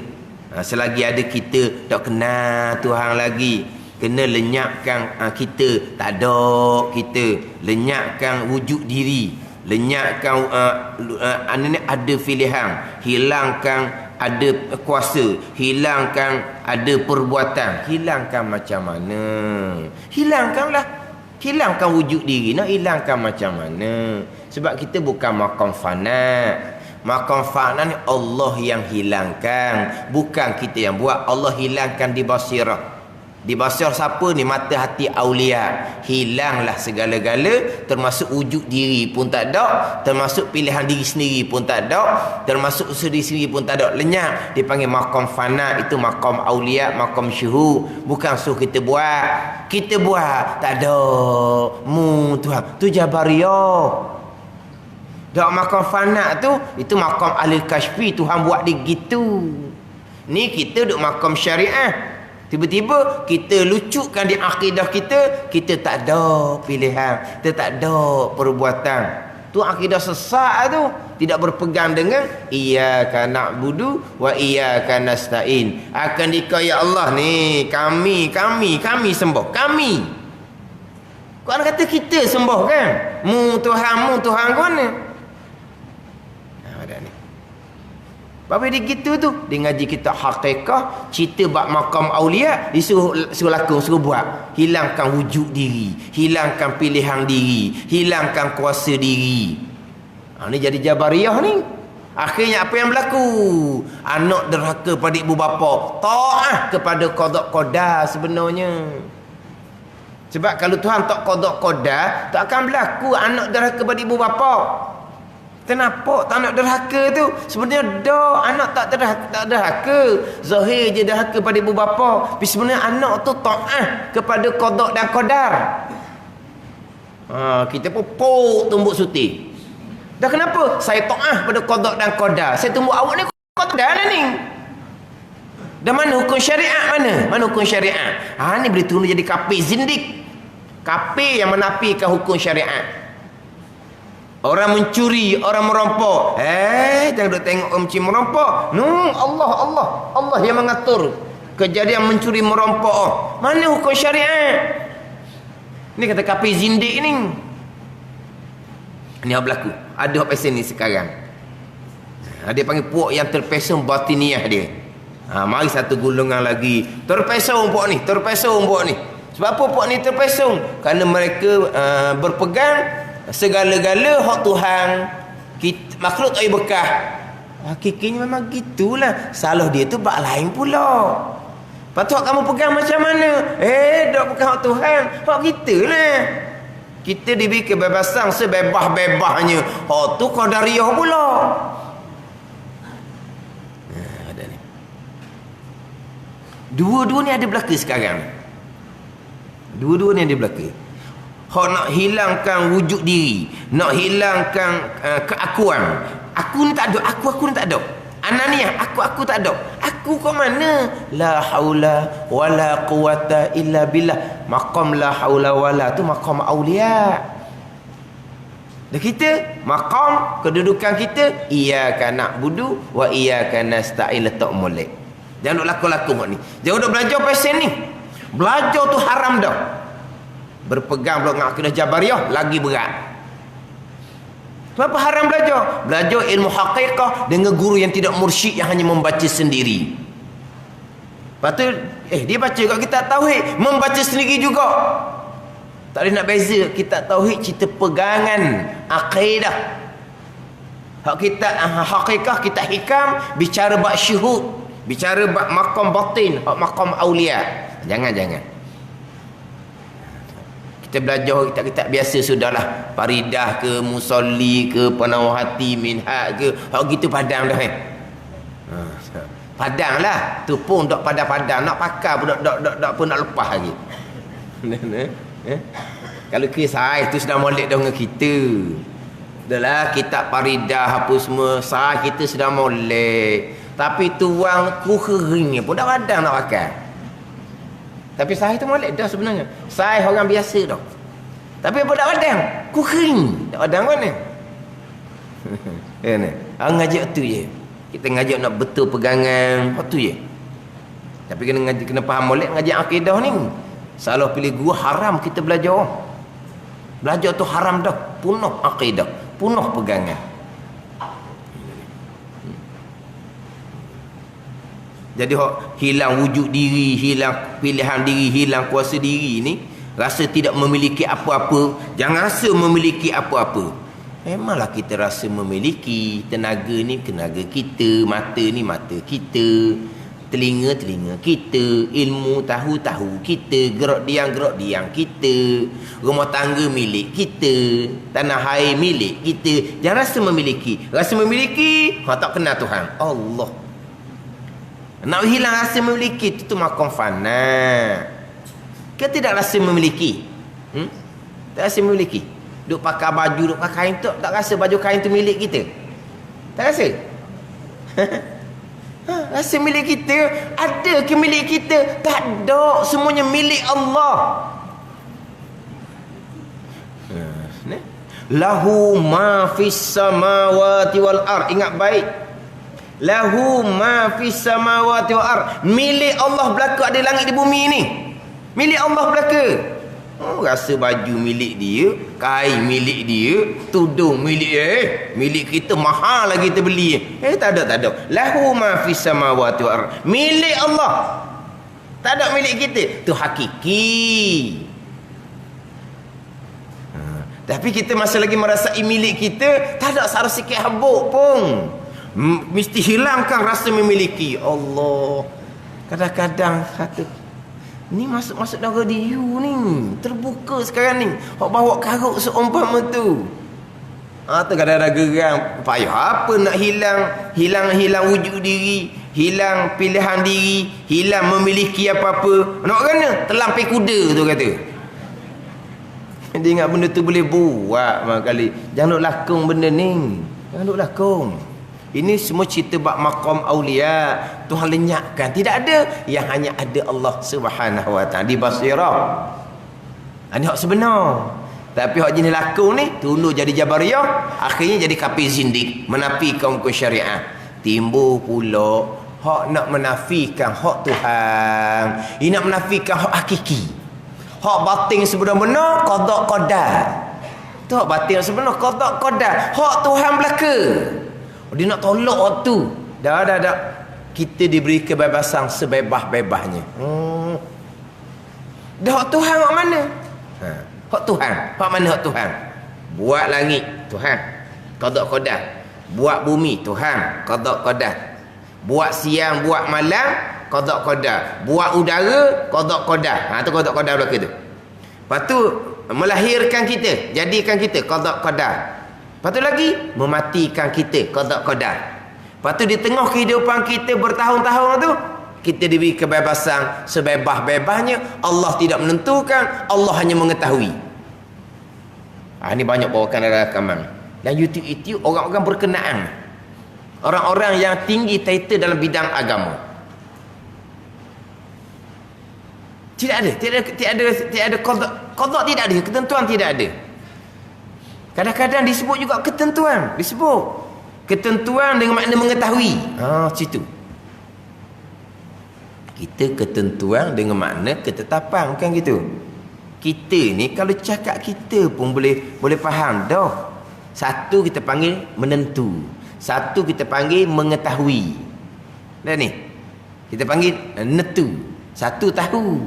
Selagi ada kita tak kenal Tuhan lagi. Kena lenyapkan kita, tak ada kita. Lenyapkan wujud diri, lenyapkan ada pilihan, hilangkan ada kuasa, hilangkan ada perbuatan. Hilangkan macam mana? Hilangkan wujud diri. Nak hilangkan macam mana? Sebab kita bukan maqam fana. Maqam fana ni Allah yang hilangkan, bukan kita yang buat. Allah hilangkan di basirah. Di basirah siapa ni? Mata hati aulia. Hilanglah segala-gala, termasuk wujud diri pun tak ada, termasuk pilihan diri sendiri pun tak ada, termasuk usaha diri sendiri pun tak ada. Lenyap. Dipanggil maqam fana. Itu maqam aulia, maqam syuhud. Bukan suruh kita buat. Kita buat tak ada. Tuhan tu Jabariyah. Dak maqam fana tu, itu maqam ahli kasyfi. Tuhan buat dia gitu. Ni kita duk maqam syariah. Tiba-tiba kita lucukkan di akidah kita, kita tak ada pilihan, kita tak ada perbuatan. Tu akidah sesat tu, tidak berpegang dengan iyyaka na'budu wa iyyaka nasta'in. Akan dikaya Allah ni, kami sembah, kami. Quran kata kita sembah kan? Mu Tuhan kau ni. Ada ni. Apa dia gitu tu? Dia ngaji kita hakikah, cerita bab makam aulia, disuruh laku, suruh buat. Hilangkan wujud diri, hilangkan pilihan diri, hilangkan kuasa diri. Ni jadi Jabariyah ni. Akhirnya apa yang berlaku? Anak derhaka pada ibu bapa, taat kepada qada qadar sebenarnya. Sebab kalau Tuhan tak qada qadar, tak akan berlaku anak derhaka pada ibu bapa. Kenapa tak nak derhaka tu? Sebenarnya anak tak derhaka. Zahir je derhaka pada ibu bapa. Tapi sebenarnya anak tu taat kepada qada dan qadar. Kita pun tumbuk suti. Dah kenapa? Saya taat pada qada dan qadar. Saya tumbuk awak ni qadar lah ni. Dan mana hukum syariat mana? Mana hukum syariat? Ni boleh turun jadi kafir zindik. Kafir yang menafikan hukum syariat. Orang mencuri, orang merampok. Jangan duk tengok orang mencuri merampok. Allah yang mengatur kejadian mencuri merampok. Mana hukum syariat? Ni kata kafir zindik ni. Ni yang berlaku. Ada apa ni sekarang. Dia panggil puak yang terpesong batiniah dia. Mari satu golongan lagi. Terpesong puak ni, Sebab apa puak ni terpesong? Kerana mereka berpegang segala-gala hak Tuhan, makhluk tak bekah. Hakikatnya memang gitulah. Salah dia tu bab lain pula. Patut kamu pegang macam mana? Dok pegang hak Tuhan. Hak kita lah. Kita diberi kebebasan sebebas-bebasnya. Hak tu qadariyah pula. Ada ni. Dua-dua ni ada belaka sekarang. Dua-dua ni ada belaka. Hak nak hilangkan wujud diri, nak hilangkan keakuan. Aku ni tak ada, aku ni tak ada. Ananiah, aku tak ada. Aku kat mana? La haula wala quwata illa billah. Maqam la haula wala tu maqam aulia. Dan kita maqam kedudukan kita iyyaka na'budu wa iyyaka nasta'in, letak molek. Jangan duk laku-laku hak ni. Jangan duk belajar pasal ni. Belajar tu haram dah. Berpegang pula dengan akidah Jabariyah lagi berat. Kenapa haram belajar? Belajar ilmu hakikah dengan guru yang tidak mursyid, yang hanya membaca sendiri. Lepas tu dia baca kat kitab tauhid, membaca sendiri juga. Tak boleh nak beza kitab tauhid cerita pegangan akidah. Hak kitab hakikah, kitab hikam bicara bab syuhud, bicara bab maqam batin, hak maqam aulia. Jangan. Kita belajar kitab-kitab biasa sudahlah. Faridah ke, Musalli ke, Penawar Hati, Minhaj ke. Hak gitu padang dah padang lah. Tu pun dok padang-padang. Nak pakai pun dok pun nak lepas lagi. Kalau kisah tu sudah molek dah dengan kita. Adalah kitab Faridah apa semua. Sah kita sudah molek. Tapi tuang kuhering pun dah padang nak pakai. Tapi sahih tu molek dah sebenarnya. Sahih orang biasa dah. Tapi apa dak padang? Kuring. Dak padang mana? Ni. Ngajak tu je. Kita ngajak nak betul pegangan. Hak tu je. Tapi kena faham molek ngajak akidah ni. Salah pilih guru haram kita belajar. Belajar tu haram dah. Punuh akidah, punuh pegangan. Jadi hilang wujud diri, hilang pilihan diri, hilang kuasa diri ni, rasa tidak memiliki apa-apa. Jangan rasa memiliki apa-apa. Memanglah kita rasa memiliki. Tenaga ni tenaga kita, mata ni mata kita, telinga kita, ilmu tahu kita, gerak diam kita, rumah tangga milik kita, tanah air milik kita. Jangan rasa memiliki. Rasa memiliki, tak kenal Tuhan Allah. Nak hilang rasa memiliki itu maqam fana. Kita tidak rasa memiliki. Tak rasa memiliki. Duk pakai baju, duk pakai kain tu, tak rasa baju kain tu milik kita. Tak rasa? Rasa milik kita. Ada ke milik kita? Tak ada. Semuanya milik Allah. Lahu ma fis samawati wal ard. Ingat baik. Lahu ma fis samawati wal ard. Milik Allah belaka ada langit di bumi ni. Milik Allah belaka. Rasa baju milik dia, kain milik dia, tudung milik dia. Milik kita mahal lagi kita beli. Tak ada. Lahu ma fis samawati wal ardh. Milik Allah. Tak ada milik kita. Tu hakiki. Tapi kita masih lagi merasai milik kita, tak ada sara sikit habuk pun. Mesti hilangkan rasa memiliki. Allah. Kadang-kadang kata, ni masuk dalam dia ni. Terbuka sekarang ni. Hak bawa karut seumpama tu. Tu kadang-kadang geram. Payah apa nak hilang wujud diri, hilang pilihan diri, hilang memiliki apa-apa. Nak kena terlampau kuda tu kata. Dia ingat benda tu boleh buat kali. Jangan nak lakung benda ni. Jangan nak lakung. Ini semua cerita bab maqam aulia. Tuhan lenyapkan. Tidak ada. Yang hanya ada Allah Subhanahu Wa Taala di basirah. Ini hak sebenar. Tapi hak jenis lakung ni tunduk jadi jabariyah, akhirnya jadi kafir zindik, menafikan hukum syariat. Timbul pula hak nak menafikan hak Tuhan. Ini nak menafikan hak hakiki. Hak batin sebenar-benar qada qadar. Tu hak batin sebenar qada qadar. Hak Tuhan belaka. Dia nak tolak hak tu. Dah. Kita diberi kebebasan sebebas-bebasnya. Dah hak Tuhan hak mana? Hak Tuhan. Hak mana hak Tuhan? Buat langit, Tuhan. Qada qadar. Buat bumi, Tuhan. Qada qadar. Buat siang, buat malam, qada qadar. Buat udara, qada qadar. Tu qada qadar belaka tu. Lepas tu melahirkan kita, jadikan kita, qada qadar. Lepas tu lagi mematikan kita, qada qadar. Lepas tu di tengah kehidupan kita bertahun-tahun tu, kita diberi kebebasan sebebas-bebasnya. Allah tidak menentukan, Allah hanya mengetahui. Ini banyak bawakan dalam rakaman. Dan YouTube itu orang-orang berkenaan, orang-orang yang tinggi title dalam bidang agama. Tidak ada qada tidak ada, ketentuan tidak ada. Kadang-kadang disebut juga ketentuan, disebut ketentuan dengan makna mengetahui. Situ. Kita ketentuan dengan makna ketetapan, bukan gitu. Kita ni kalau cakap kita pun boleh faham dah. Satu kita panggil menentu, satu kita panggil mengetahui. Dah ni. Kita panggil netu. Satu tahu.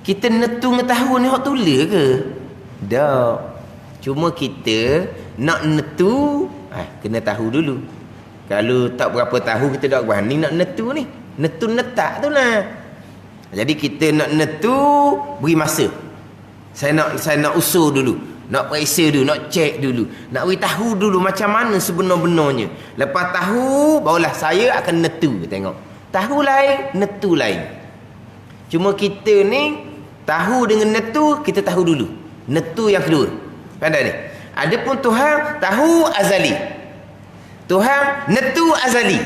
Kita netu mengetahui ni hak tula ke? Dah. Cuma kita nak netu, kena tahu dulu. Kalau tak berapa tahu kita dah berani nak netu ni. Netu netak tu lah. Jadi kita nak netu, beri masa. Saya nak usul dulu, nak periksa dulu, nak cek dulu, nak beri tahu dulu macam mana sebenar-benarnya. Lepas tahu, barulah saya akan netu. Tengok, tahu lain, netu lain. Cuma kita ni tahu dengan netu, kita tahu dulu. Netu yang kedua. Pandai ni. Adapun Tuhan tahu azali. Tuhan netu azali.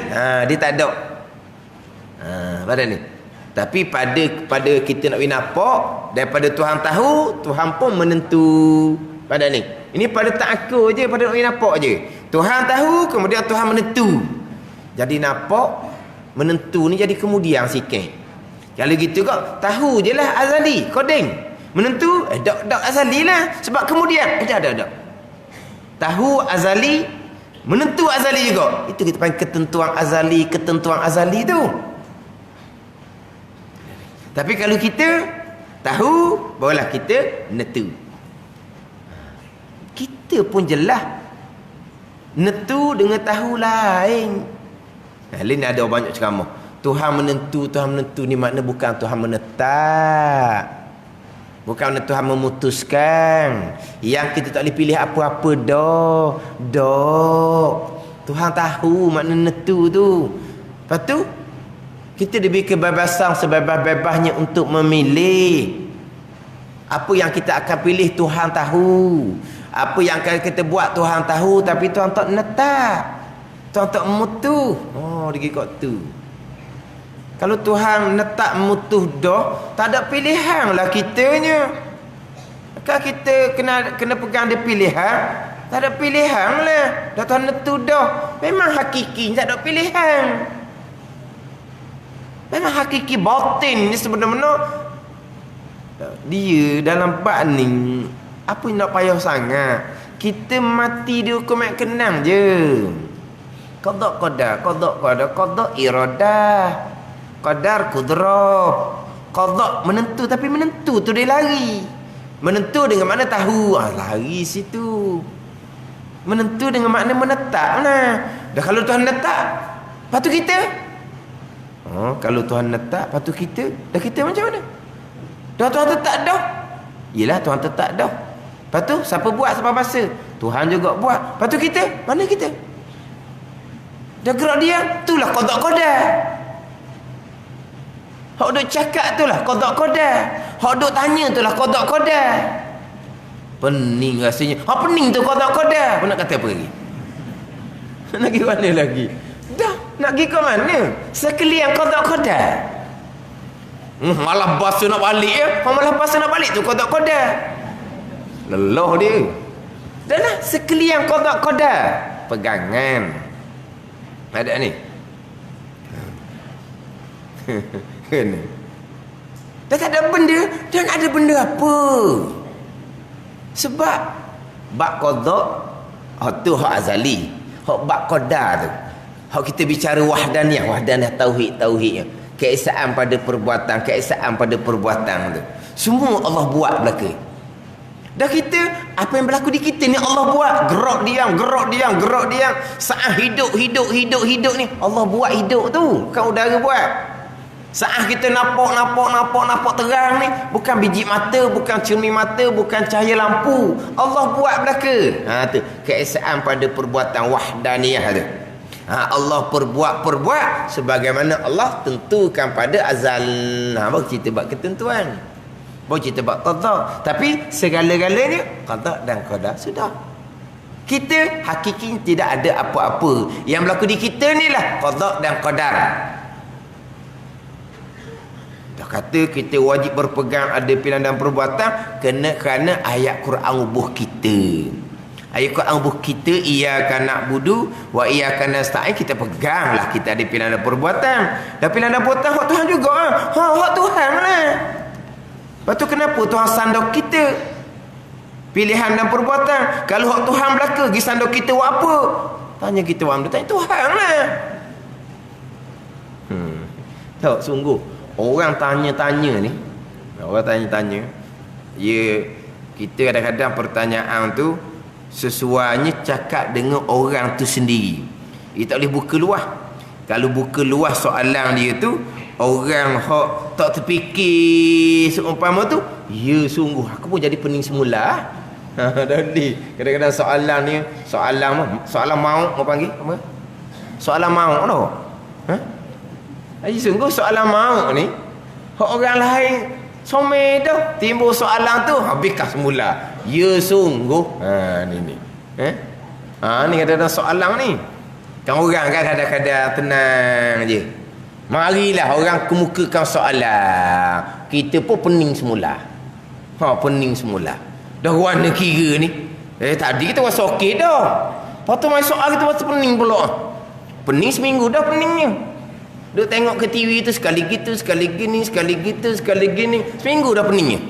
Dia tak ada. Pada ni. Tapi pada kita nak nampak, daripada Tuhan tahu, Tuhan pun menentu. Pada ni. Ini pada tak aku je, pada nak nampak je. Tuhan tahu, kemudian Tuhan menentu. Jadi nampak, menentu ni jadi kemudian sikit. Kalau gitu kok, tahu je lah azali, kodeng. Menentu, tak azali lah. Sebab kemudian, tak. Tahu azali, menentu azali juga. Itu kita panggil ketentuan azali tu. Tapi kalau kita tahu, barulah kita netu. Kita pun jelas netu dengan tahu lain. Lain ada banyak ceramah. Tuhan menentu ni makna bukan Tuhan menetap. Bukan Tuhan memutuskan. Yang kita tak boleh pilih apa-apa dah. Tuhan tahu makna netu tu. Lepas tu kita diberi kebebasan sebebas-bebasnya untuk memilih. Apa yang kita akan pilih Tuhan tahu. Apa yang akan kita buat Tuhan tahu. Tapi Tuhan tak netap. Tuhan tak mutuh. Dia kata tu. Kalau Tuhan netap mutuh dah, tak ada pilihan lah kitanya. Kalau kita kena pegang dia pilihan, tak ada pilihan lah. Dah Tuhan netu dah. Memang hakiki tak ada pilihan. Memang hakiki batin ni sebenarnya dia dalam bab ni apa nak payah sangat. Kita mati dia hukum yang kenang je. Qada iradah, qadar kudrah. Qada menentu, tapi menentu tu dia lari. Menentu dengan makna tahu, lari situ. Menentu dengan makna menetap lah. Dah kalau Tuhan letak, lepas tu kita. Kalau Tuhan letak, lepas tu kita. Dah kita macam mana? Dah Tuhan tetap dah. Yelah Tuhan tetap dah. Lepas tu siapa buat siapa bahasa? Tuhan juga buat. Lepas tu kita, mana kita? Dah gerak dia, itulah qada-qadar. Hak duk cakap itulah qada-qadar. Hak duk tanya itulah qada-qadar. Pening rasanya. Pening tu qada-qadar. Apa nak kata apa lagi? Nak pergi mana lagi? Dah, nak pergi ke mana? Sekalian qada-qadar. Malah bas nak balik ya. Malah bas nak balik tu qada-qadar. Lelah dia. Dah lah, sekalian qada-qadar. Pegangan. Ada ni. Kena. Dah tak ada benda. Dan ada benda apa? Sebab bab qada tu hak azali. Hak bab qadar tu, hak kita bicara wahdaniyah tauhid. Keesaan pada perbuatan, keesaan pada perbuatan tu. Semua Allah buat belaka. Dah kita, apa yang berlaku di kita ni Allah buat. Gerak diam. Saat hidup ni Allah buat hidup tu. Bukan udara buat. Saat kita nampak terang ni, bukan biji mata, bukan cermin mata, bukan cahaya lampu. Allah buat belaka. Tu keesaan pada perbuatan wahdaniyah tu. Allah perbuat sebagaimana Allah tentukan pada azal. Baru kita buat ketentuan. Baru kita buat qada. Tapi segala-galanya qada dan qadar sudah. Kita hakiki tidak ada apa-apa. Yang berlaku di kita ni lah qada dan qadar. Dah kata kita wajib berpegang ada pilihan dan perbuatan kerana ayat Quran ubuh kita. Ayat Quran ubuh kita, iyyaka na'budu wa iyyaka nasta'in, kita peganglah kita ada pilihan dan perbuatan. Dan pilihan dan perbuatan hak Tuhan juga. Hak Tuhan lah. Lepas tu kenapa Tuhan sandok kita pilihan dan perbuatan? Kalau hak Tuhan belaka, pergi sandok kita buat apa? Tanya kita buat apa? Tanya Tuhan lah. Tahu sungguh orang tanya-tanya ni, kita kadang-kadang pertanyaan tu sesuainya cakap dengan orang tu sendiri. Dia tak boleh buka luah. Kalau buka luah soalan dia tu, orang hak tak terfikir seumpama tu, ya sungguh aku pun jadi pening semula. Jadi kadang-kadang soalan ni soalan maut apa panggil apa? Soalan maut tu. Sungguh soalan maut ni hak orang lain somai dah timbul soalan tu habiskan semula. Ya sungguh. Ni. Ni kadang-kadang soalan ni. Kan orang kan kadang-kadang tenang je. Marilah orang kemukakan soalan. Kita pun pening semula. Pening semula. Dah warna kira ni. Tadi kita rasa okey dah. Lepas tu main soal kita rasa pening pula. Pening seminggu dah peningnya. Duk tengok ke TV tu sekali gitu, sekali gini. Seminggu dah peningnya.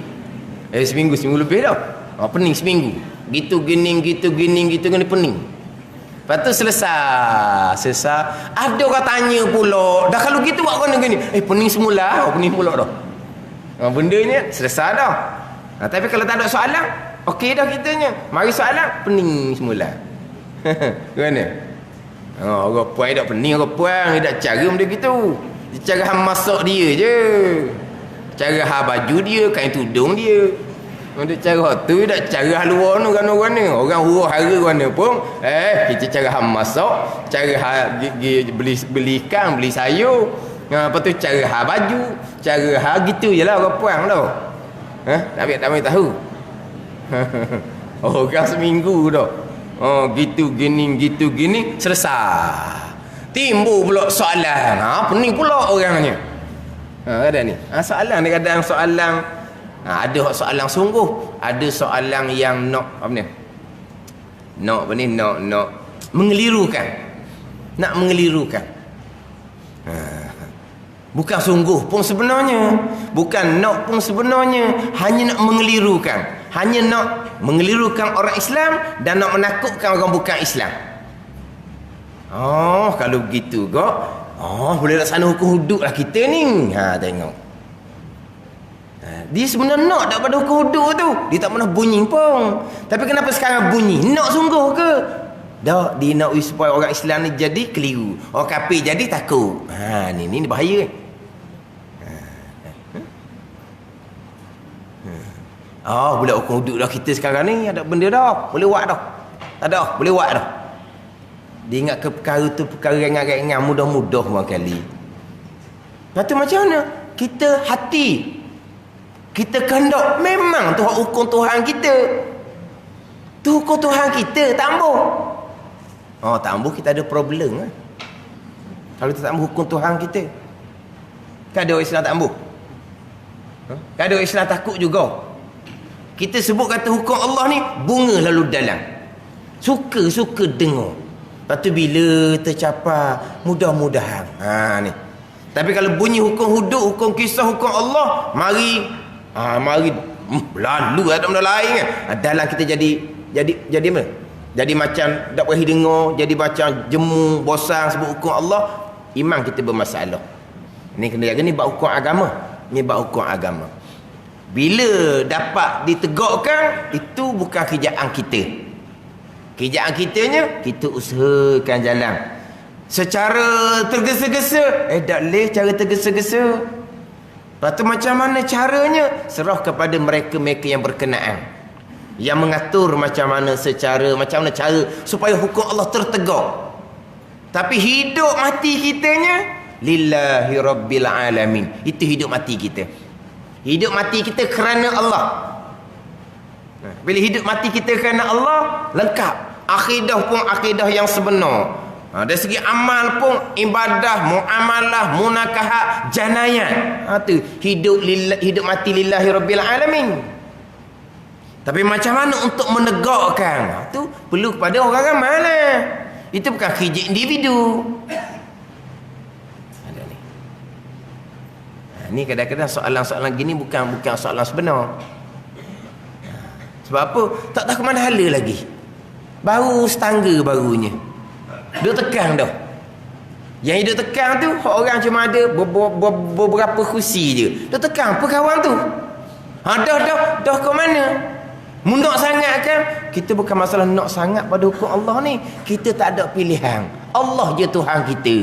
Seminggu lebih dah. Pening seminggu. Gitu gini pening. Lepas tu selesai. Ada orang tanya pula, dah kalau gitu buat mana gini? Pening semula. Pening pula dah. Bendanya selesai dah. Tapi kalau tak ada soalan, okey dah kitanya. Mari soalan, pening semula. Gimana? Orang puan tak pening, orang puan dia tak cara benda gitu. Dia cara hang masak dia je. Cara hang baju dia, kain tudung dia. Dia cara tu tak cara hang luar tu kan-kan. Orang huruf hara mana pun, kita cara hang masak, cara hang beli ikan, beli sayur. Lepas tu cara hang baju, cara hang gitu jelah orang puan tu. Tak ambil tahu. Orang seminggu dah. Gitu gini selesai. Timbul pula soalan. Pening pula orangnya. Ada ni. Soalan dia kadang soalan ada soalan sungguh, ada soalan yang nak mengelirukan. Nak mengelirukan. Bukan sungguh pun sebenarnya. Bukan nak pun sebenarnya. Hanya nak mengelirukan. Hanya nak mengelirukan orang Islam dan nak menakutkan orang bukan Islam. Oh, kalau begitu kok. Oh, boleh laksana hukum hudud lah kita ni. Tengok. Dia sebenarnya nak daripada hukum hudud tu. Dia tak pernah bunyi pun. Tapi kenapa sekarang bunyi? Nak sungguh ke? Dah, dia nak supaya orang Islam ni jadi keliru. Orang kafir jadi takut. Ni bahaya. Boleh hukum hudud dah kita sekarang ni. Ada benda dah. Boleh buat dah. Tak ada. Boleh buat dah. Dia ingat ke perkara tu perkara ringan-ringan, mudah-mudah barangkali. Lepas tu macam mana? Kita hati. Kita kehendak. Memang tu hukum Tuhan kita. Tu hukum Tuhan kita. Tambah. Tak ambuh kita ada problem kan? Kalau kita tak ambuh hukum Tuhan kita. Kan ada orang Islam tak ambuh? Kan ada orang Islam takut juga. Kita sebut kata hukum Allah ni bunga lalu dalam. Suka-suka dengar. Lepas tu bila tercapai mudah-mudahan. Ni. Tapi kalau bunyi hukum hudud, hukum kisah, hukum Allah, mari lalu ada benda lain kan. Dalam kita jadi apa? Jadi macam tak boleh dengar, jadi macam jemu, bosan sebut hukum Allah, iman kita bermasalah. Ni kena jaga, ni bab hukum agama. Ni bab hukum agama. Bila dapat ditegakkan, itu bukan kerjaan kita. Kerjaan kitanya, kita usahakan jalan. Secara tergesa-gesa, tak boleh cara tergesa-gesa. Lepas tu macam mana caranya? Serah kepada mereka-mereka yang berkenaan. Yang mengatur macam mana cara supaya hukum Allah tertegak. Tapi hidup mati kitanya lillahi rabbil alamin. Itu hidup mati kita. Hidup mati kita kerana Allah. Bila hidup mati kita kerana Allah, lengkap. Akidah pun akidah yang sebenar. Dari segi amal pun ibadah, muamalah, munakahat, janayat. Tu hidup mati lillahi rabbil alamin. Tapi macam mana untuk menegakkan? Itu perlu kepada orang ramai lah. Itu bukan kerja individu. Ada ni. Ni kadang-kadang soalan-soalan gini bukan soalan sebenar. Sebab apa? Tak tahu ke mana hala lagi. Baru setangga barunya. Duk tekan dah. Yang hidup tekan tu, orang cuma ada beberapa kursi je. Duk tekan apa kawan tu? Dah ke mana? Nak sangat kan? Kita bukan masalah nak sangat pada hukum Allah ni. Kita tak ada pilihan. Allah je Tuhan kita.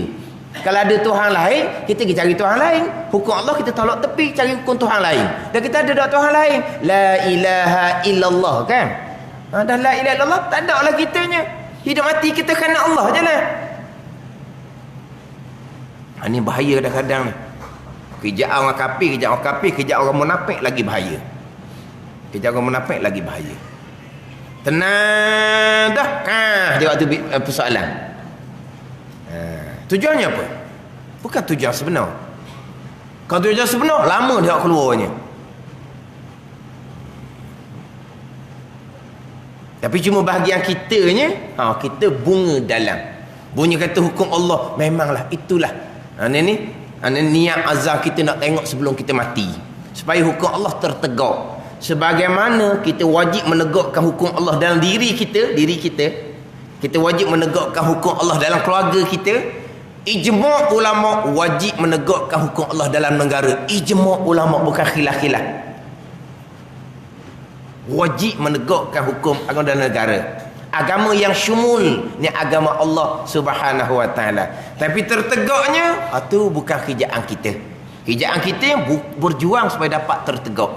Kalau ada Tuhan lain, kita pergi cari Tuhan lain. Hukum Allah kita tolak tepi, cari hukum Tuhan lain. Dan kita ada doa Tuhan lain. La ilaha illallah kan? Dah la ilaha illallah, tak ada lah kitanya. Hidup mati kita kerana Allah je lah. Ini bahaya kadang-kadang ni. Kerjaan orang kafir, kerjaan orang munafik lagi bahaya. Kerja orang munafik lagi bahaya. Tenang dah. Dia waktu persoalan. Tujuannya apa? Bukan tujuan sebenar. Kalau tujuan sebenar, lama dia keluarnya. Tapi cuma bahagian kitanya, kita bunga dalam. Bunyi kata hukum Allah, memanglah itulah. Ini niat azam kita nak tengok sebelum kita mati. Supaya hukum Allah tertegak. Sebagaimana kita wajib menegakkan hukum Allah dalam diri kita, kita wajib menegakkan hukum Allah dalam keluarga kita. Ijma' ulama wajib menegakkan hukum Allah dalam negara. Ijma' ulama, bukan khilaf-khilaf. Wajib menegakkan hukum agama dalam negara. Agama yang syumul ni agama Allah Subhanahu wa taala. Tapi tertegaknya itu bukan kerjaan kita. Kerjaan kita yang berjuang supaya dapat tertegak.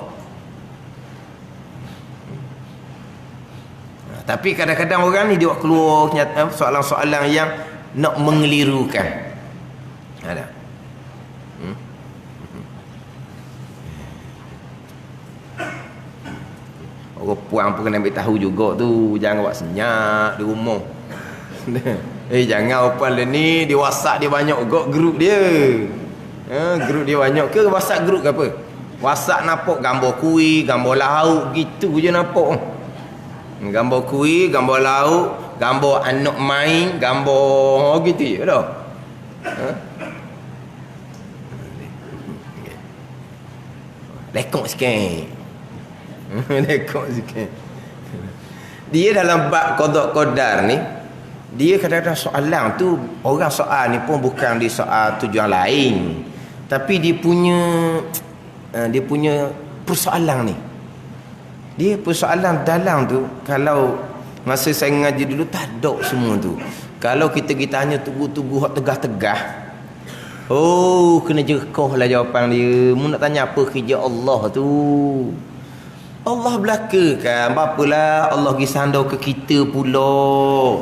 Tapi kadang-kadang orang ni dia keluar soalan-soalan yang nak mengelirukan. Ada. Orang puang pun kena ambil tahu juga tu. Jangan buat senyap di rumah. Jangan puan ni di WhatsApp dia banyak juga grup dia. Grup dia banyak ke WhatsApp grup ke apa? WhatsApp nampak gambar kuih, gambar lauk gitu je nampak. Gambar kuih, gambar lauk, gambar anak main, gambar gitu je dah. Lekok sikit. Lekok sikit. Dia dalam bab qada qadar ni, dia kadang-kadang soalan tu, orang soal ni pun bukan dia soal tujuan lain, tapi dia punya persoalan ni. Dia persoalan dalam tu, kalau masa saya ngaji dulu tak ada semua tu. Kalau kita hanya tugu-tugu hak tegah-tegah, oh kena jerkah lah jawapan dia. Mu nak tanya apa kerja Allah tu? Allah belakakan, apalah Allah pergi sandar ke kita pula.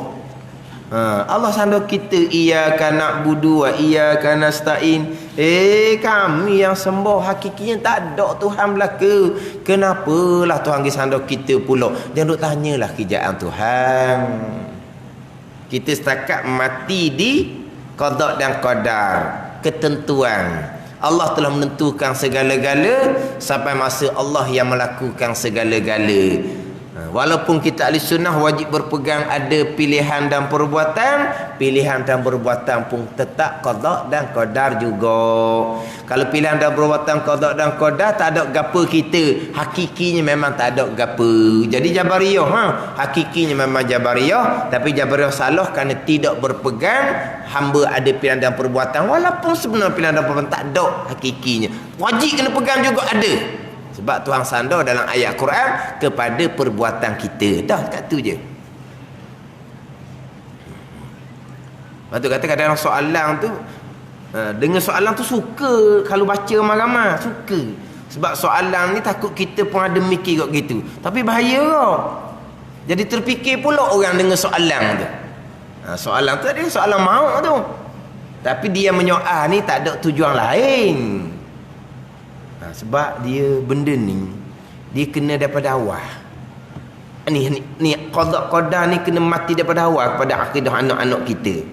Allah sandar kita, iyyaka na'budu wa iyyaka nasta'in. Kami yang sembah hakikinya tak ada Tuhan belaka. Kenapalah Tuhan pergi sandar kita pula? Jangan duk tanyalah kerjaan Tuhan. Kita setakat mati di qada dan qadar, ketentuan. Allah telah menentukan segala-gala sampai masa Allah yang melakukan segala-gala. Walaupun kita ahli sunnah wajib berpegang ada pilihan dan perbuatan, pilihan dan perbuatan pun tetap qada dan qadar juga. Kalau pilihan dan perbuatan qada dan qadar, tak ada gapo kita, hakikinya memang tak ada gapo. Jadi Jabariyah hakikinya memang Jabariyah, tapi Jabariyah salah kerana tidak berpegang hamba ada pilihan dan perbuatan, walaupun sebenarnya pilihan dan perbuatan tak ada hakikinya. Wajib kena pegang juga ada. Sebab Tuhan sandar dalam ayat Quran kepada perbuatan kita. Dah kat tu je. Lepas tu kata kadang-kadang soalan tu, dengan soalan tu suka kalau baca ramai-ramai, suka. Sebab soalan ni takut kita pun ada mikir kat gitu. Tapi bahaya kau. Jadi terfikir pula orang dengan soalan tu. Soalan tu ada soalan mauk tu. Tapi dia menyoal ni tak ada tujuan lain. Sebab dia benda ni dia kena daripada awal. Ni qada qadar ni kena mati daripada awal kepada akidah anak-anak kita.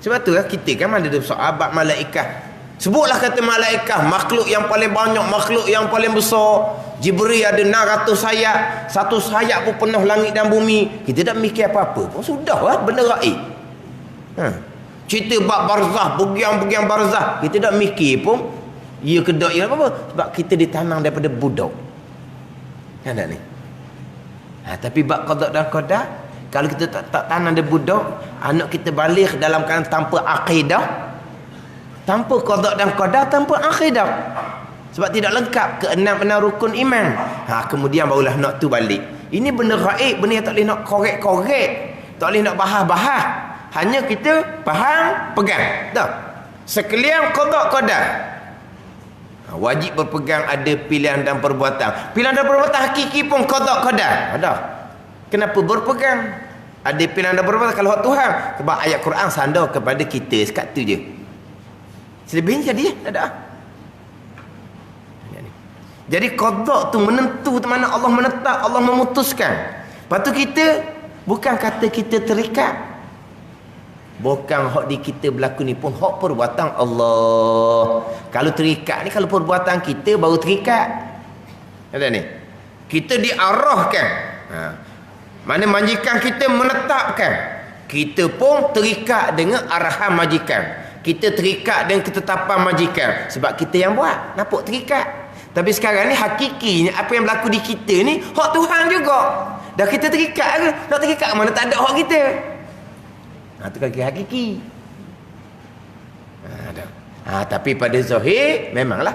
Sebab tu kita kan ada soal bab malaikat. Sebutlah kata malaikat, makhluk yang paling banyak, makhluk yang paling besar. Jibril ada 600 sayap, satu sayap pun penuh langit dan bumi. Kita tak mikir apa-apa pun sudahlah, benda gaib. Cerita bab barzah, bugiang-bugiang barzah, kita tak mikir pun ia kedak ia apa-apa, sebab kita ditanam daripada budak. Kan tak ni? Tapi bab qada dan qadar, kalau kita tak tanam dia budak, anak kita balik dalam keadaan tanpa akidah, tanpa qada dan qadar, tanpa akidah. Sebab tidak lengkap keenam-enam rukun iman. Kemudian barulah nak tu balik. Ini benda gaib, benda yang tak boleh nak korek-korek, tak boleh nak bahas-bahas. Hanya kita faham, pegang. Dah. Sekalian qada qadar. Wajib berpegang ada pilihan dan perbuatan. Pilihan dan perbuatan hakiki pun qada qadar. Ada. Kenapa berpegang ada pilihan dan perbuatan kalau hak Tuhan? Sebab ayat Quran sandar kepada kita sekat tu je. Selebihnya jadi tak ada. Jadi qada tu menentu mana Allah menetap, Allah memutuskan. Lepas tu kita bukan kata kita terikat. Bukan hak di kita berlaku ni pun hak perbuatan Allah. Kalau terikat ni, kalau perbuatan kita baru terikat. Ada ni. Kita diarahkan. Mana majikan kita menetapkan. Kita pun terikat dengan arahan majikan. Kita terikat dengan ketetapan majikan. Sebab kita yang buat. Nampak terikat. Tapi sekarang ni hakikinya apa yang berlaku di kita ni hak Tuhan juga. Dah kita terikat ke? Nak terikat mana tak ada hak kita. Itu kaki hakiki. Tapi pada zahir memanglah.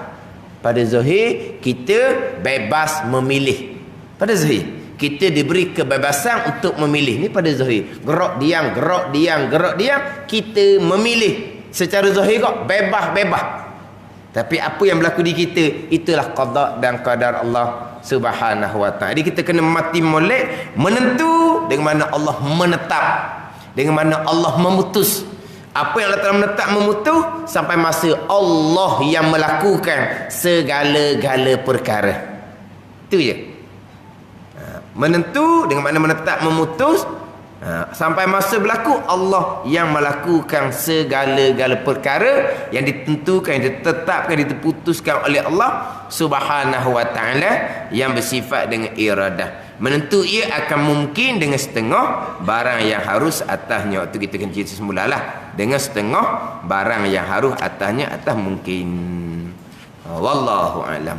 Pada zahir kita bebas memilih. Pada zahir kita diberi kebebasan untuk memilih. Ni pada zahir. Gerak diam, gerak diam, gerak diam, kita memilih. Secara zahir kok bebas-bebas. Tapi apa yang berlaku di kita, itulah qada dan qadar Allah Subhanahu wa taala. Jadi kita kena mati molek menentu dengan mana Allah menetap. Dengan mana Allah memutus. Apa yang Allah telah menetap memutus sampai masa Allah yang melakukan segala-gala perkara. Itu je. Menentu dengan mana menetap memutus sampai masa berlaku Allah yang melakukan segala-gala perkara yang ditentukan, yang ditetapkan, diputuskan oleh Allah Subhanahu wa taala yang bersifat dengan iradah. Menentu ia akan mungkin dengan setengah barang yang harus atasnya. Waktu kita kena cerita semula lah. Dengan setengah barang yang harus atasnya atas mungkin. Wallahu a'lam.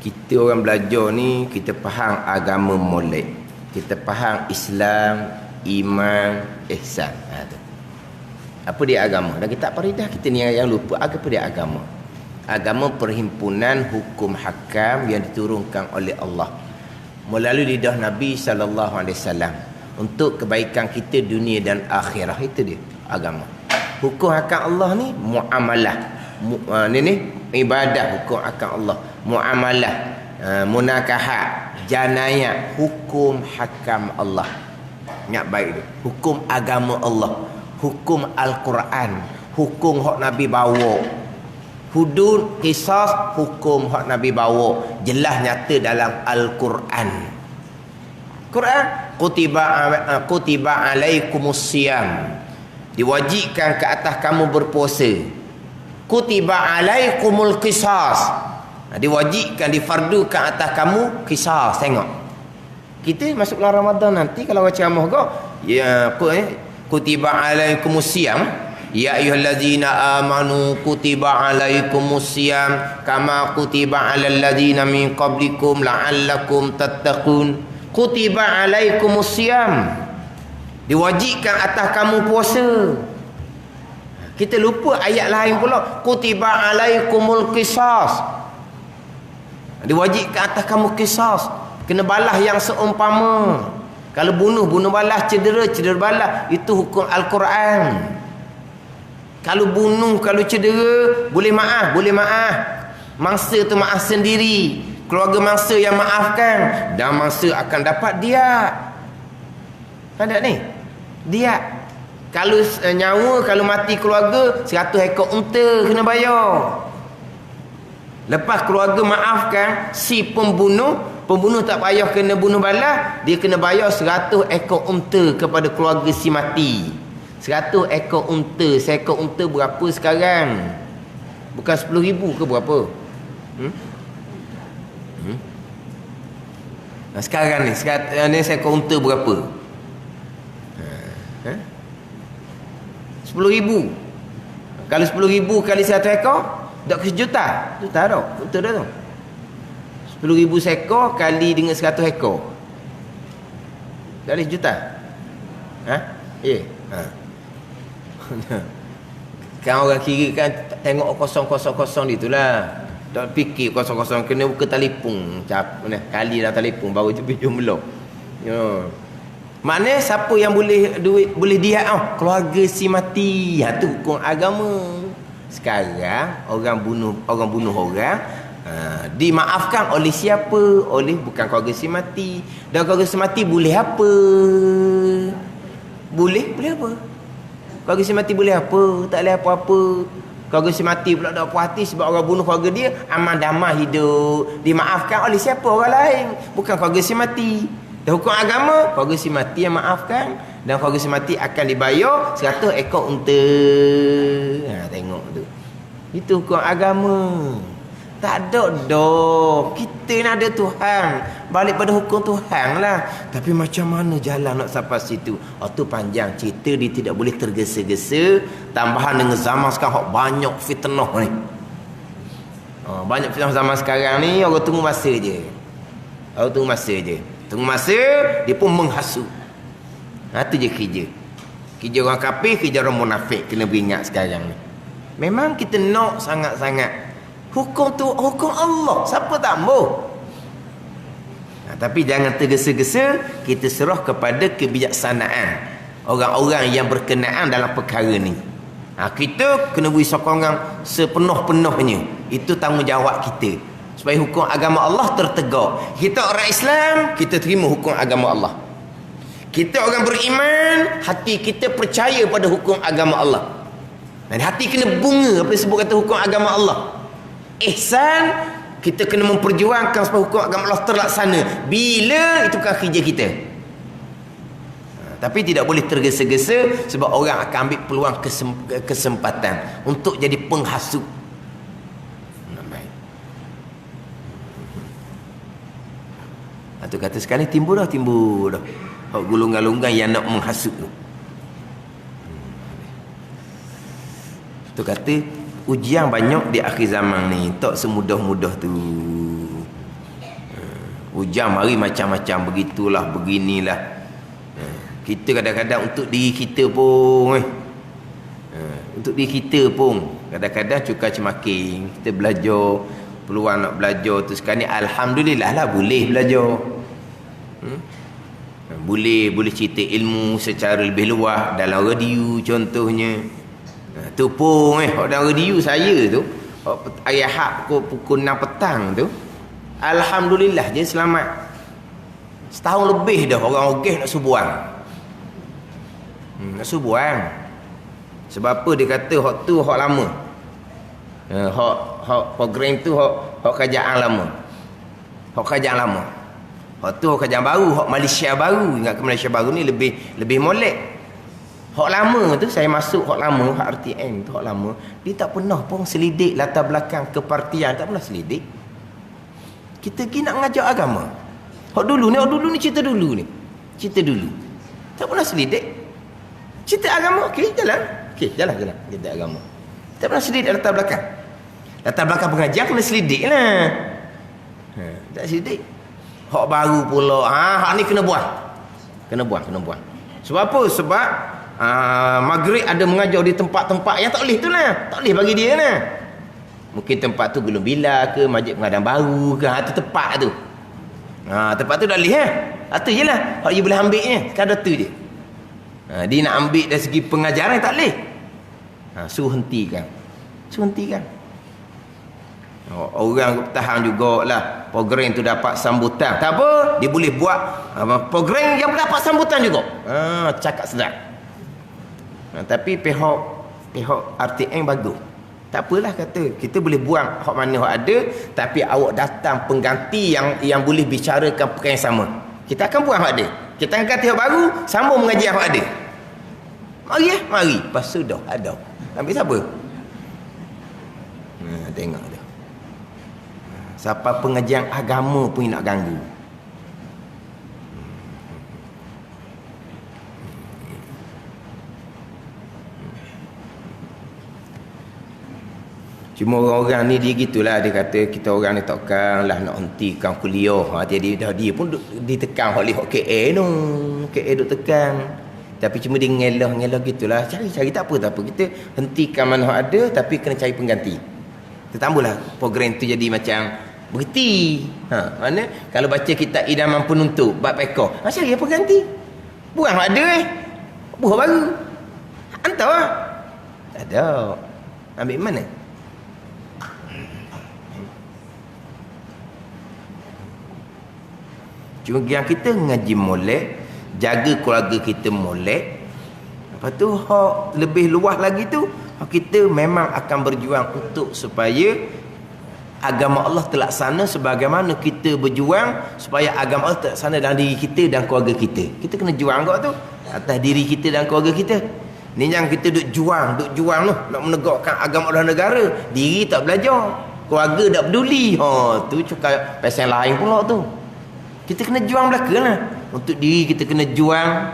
Kita orang belajar ni, kita faham agama molek. Kita faham Islam, iman, ihsan. Tu. Apa dia agama? Dan kita Faridah, kita ni yang lupa apa dia agama. Agama perhimpunan hukum hakam yang diturunkan oleh Allah melalui lidah Nabi SAW untuk kebaikan kita dunia dan akhirat. Itu dia agama. Hukum hakam Allah ni muamalah. Ni ibadah hukum hakam Allah. Muamalah, munakahat, janayah, hukum hakam Allah. Ingat baik dia. Hukum agama Allah, hukum Al-Quran, hukum hak Nabi bawa. Hudud, qisas, hukum hak Nabi bawa. Jelas nyata dalam Al-Quran. Quran, kutiba alaikumusiyam. Diwajibkan ke atas kamu berpuasa. Kutiba alaikumul qisas. Diwajibkan, difardukan atas kamu qisas. Tengok. Kita masuk bulan Ramadan nanti kalau baca ceramah kau, ya kutiba alaikumusiyam. Ya ayyuhallazina amanu kutiba alaikumusiyam kama kutiba alal ladzina min qablikum la'allakum tattaqun. Kutiba alaikumusiyam. Diwajibkan atas kamu puasa. Kita lupa ayat lain pula. Kutiba alaikumul qisas. Diwajibkan atas kamu qisas. Kena balas yang seumpama. Kalau bunuh balas, cedera balas. Itu hukum Al-Quran. Kalau bunuh, kalau cedera, boleh maaf. Mangsa tu maaf sendiri. Keluarga mangsa yang maafkan. Dan mangsa akan dapat diat. Ada ni? Diat. Kalau nyawa, kalau mati keluarga, 100 ekor unta kena bayar. Lepas keluarga maafkan, si pembunuh tak payah kena bunuh balas, dia kena bayar 100 ekor unta kepada keluarga si mati. 100 ekor unta. Seekor unta berapa sekarang? Bukan 10,000 ke berapa? Nah, sekarang ni seekor unta berapa? 10,000. Kalau 10,000 kali 100 ekor, dah ke sejuta. Juta dah. Betul dah tu. 10,000 seekor kali dengan 100 ekor. Dah boleh sejuta. Kan orang kiri kan tengok kosong-kosong ditulah. Tak fikir kosong-kosong, kena buka telefon. Kali dah telefon baru jumlah. Maknanya siapa yang boleh duit, boleh diat keluarga si mati. Itu hukum agama. Sekarang orang bunuh orang, dimaafkan oleh siapa? Oleh bukan keluarga si mati. Dan keluarga si mati boleh apa? Boleh apa? Keluarga si mati boleh apa? Tak boleh apa-apa. Keluarga si mati pula tak puas hati sebab orang bunuh keluarga dia, aman damai hidup. Dimaafkan oleh siapa? Orang lain, bukan keluarga si mati. Dan hukum agama, keluarga si mati yang maafkan, dan keluarga si mati akan dibayar 100 ekor unta. Tengok tu. Itu hukum agama. Tak ada dah. Kita ni ada Tuhan. Balik pada hukum Tuhan lah. Tapi macam mana jalan nak sampai situ? Tu panjang cerita, dia tidak boleh tergesa-gesa. Tambahan dengan zaman sekarang banyak fitnah ni. Banyak fitnah zaman sekarang ni. Orang tunggu masa je. Tunggu masa, dia pun menghasut. Itu je kerja. Kerja orang kafir, kerja orang munafik. Kena beringat sekarang ni. Memang kita nak sangat-sangat. Hukum tu hukum Allah. Siapa tak mahu? Tapi jangan tergesa-gesa. Kita serah kepada kebijaksanaan orang-orang yang berkenaan dalam perkara ni. Kita kena beri sokongan sepenuh-penuhnya. Itu tanggungjawab kita. Supaya hukum agama Allah tertegak. Kita orang Islam, kita terima hukum agama Allah. Kita orang beriman, hati kita percaya pada hukum agama Allah. Dan hati kena bunga apa disebut kata hukum agama Allah. Ihsan, kita kena memperjuangkan supaya hukum agama Allah terlaksana. Bila itu kan kerja kita. Tapi tidak boleh tergesa-gesa sebab orang akan ambil peluang kesempatan untuk jadi penghasut. Itu kata sekali timbul dah. Hak golongan-golongan yang nak menghasut tu. Tu kata ujian banyak di akhir zaman ni, tak semudah-mudah tu. Ujian mari macam-macam, begitulah, beginilah. Kita kadang-kadang untuk diri kita pun untuk diri kita pun kadang-kadang cuka cemaking. Kita belajar, peluang nak belajar tu sekarang ni alhamdulillah lah boleh belajar. Boleh cerita ilmu secara lebih luas dalam radio contohnya. Tu pun dalam radio saya tu ayah pukul 6 petang tu alhamdulillah dia selamat. Setahun lebih dah orang ogeh nak subuang. Nak subuang. Sebab apa dia kata hak tu hak lama. Hak program tu hak kerajaan lama. Hak kerajaan lama. Hak tu hak kerajaan baru, hak Malaysia baru. Ingat ke Malaysia baru ni lebih molek. Hak lama tu saya masuk hak lama, hak RTM tu hak lama, dia tak pernah pun selidik latar belakang kepartian, tak pernah selidik. Kita pergi nak ngajar agama. Hak dulu ni cerita dulu ni. Cerita dulu. Tak pernah selidik. Cerita agama, okey jalan. Jalan cerita agama. Tak pernah selidik latar belakang. Latar belakang pengajian kena selidik lah. Tak selidik. Hak baru pula, hak ni kena buang. Kena buang. Sebab apa? Sebab maghrib ada mengajar di tempat-tempat yang tak boleh tu lah. Tak boleh bagi dia lah. Mungkin tempat tu Gunung Bila ke, Masjid Pengadang Baru ke, tu tempat tu. Tempat tu tak boleh tu je lah. Hak dia boleh ambil ni, kadar tu je. Dia nak ambil dari segi pengajaran tak boleh. Suruh hentikan. Orang tahan jugalah program tu dapat sambutan. Tak apa, dia boleh buat program yang dapat sambutan juga. Cakap sedap. Tapi pihak RTM bagus. Tak apalah kata, kita boleh buang hak mana hak ada, tapi awak datang pengganti yang boleh bicarakan perkara yang sama. Kita akan buang hak ada. Kita akan ganti hak baru, sambung mengaji hak ada. Mari. Lepas tu dah ada. Ambil siapa? Tengok dia. Siapa pengajian agama pun nak ganggu. Cuma orang-orang ni dia gitulah, dia kata kita orang ni takkan lah nak hentikan kuliah. Dia pun ditekan oleh KA tu. KA duk tekan. Tapi cuma dia ngelah gitulah. Cari tak apa. Kita hentikan mana ada, tapi kena cari pengganti. Kita tambahlah program tu jadi macam berhenti. Mana kalau baca kitab Idaman Penuntut bab ekor, cari apa ganti? Buang ada buah baru. Hantar lah. Tak ada. Ambil mana? Cuma yang kita ngaji molek, jaga keluarga kita molek. Lepas tu lebih luas lagi tu, kita memang akan berjuang untuk supaya agama Allah terlaksana sebagaimana kita berjuang supaya agama Allah terlaksana dalam diri kita dan keluarga kita. Kita kena juang kau tu atas diri kita dan keluarga kita. Ni yang kita duk juang tu nak menegakkan agama Allah negara, diri tak belajar, keluarga tak peduli. Tu cakap pasal lain pula tu. Kita kena juang belakanglah. Untuk diri kita kena juang,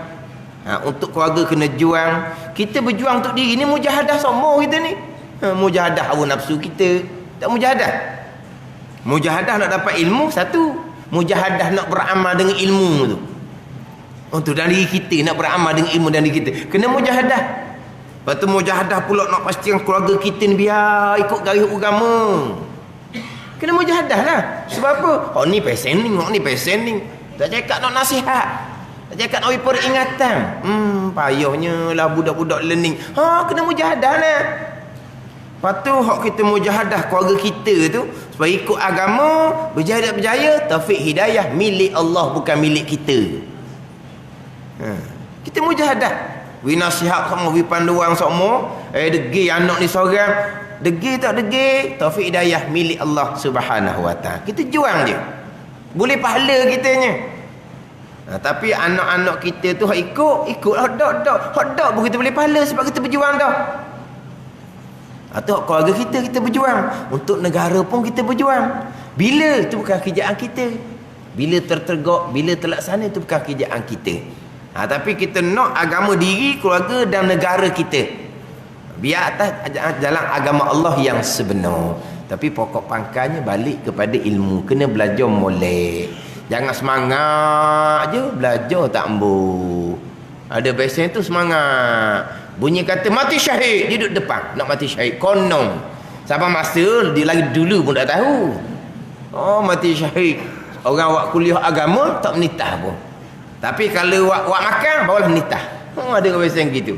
untuk keluarga kena juang. Kita berjuang untuk diri ni mujahadah semua kita ni. Mujahadah hawa nafsu kita. Tak mujahadah. Mujahadah nak dapat ilmu satu, mujahadah nak beramal dengan ilmu tu. Untuk dalam diri kita nak beramal dengan ilmu dalam diri kita. Kena mujahadah. Lepas tu mujahadah pula nak pastikan keluarga kita ni biar ikut garis agama. Kena mujahadah lah. Sebab apa? Ni pesen ni. Tak cakap nak nasihat. Tak cakap nak beri peringatan. Payahnya lah budak-budak learning. Kena mujahadah lah. Lepas tu hak kita mujahadah keluarga kita tu supaya ikut agama, berjaya taufik hidayah milik Allah, bukan milik kita. Kita mujahadah. Wi nasihat semua, wi panduan semua. Degi anak ni seorang. Degi tak degi, taufik hidayah milik Allah Subhanahu Wa Taala. Kita juang je. Boleh pahala kitanya. Tapi anak-anak kita tu ikut hot dog pun kita boleh pahala sebab kita berjuang dah. Atau keluarga kita berjuang. Untuk negara pun kita berjuang. Bila tu bukan kerjaan kita. Bila tertegak, bila terlaksana itu bukan kerjaan kita. Tapi kita nak agama diri, keluarga dan negara kita. Biar atas jalan agama Allah yang sebenar. Tapi pokok pangkalnya balik kepada ilmu. Kena belajar molek. Jangan semangat je belajar tak ambuh. Ada biasanya tu semangat. Bunyi kata mati syahid, dia duduk depan nak mati syahid. Konon. Sampai masa dia lagi dulu pun tak tahu. Oh mati syahid. Orang buat kuliah agama tak menitah pun. Tapi kalau buat makan barulah menitah. Ada biasanya gitu.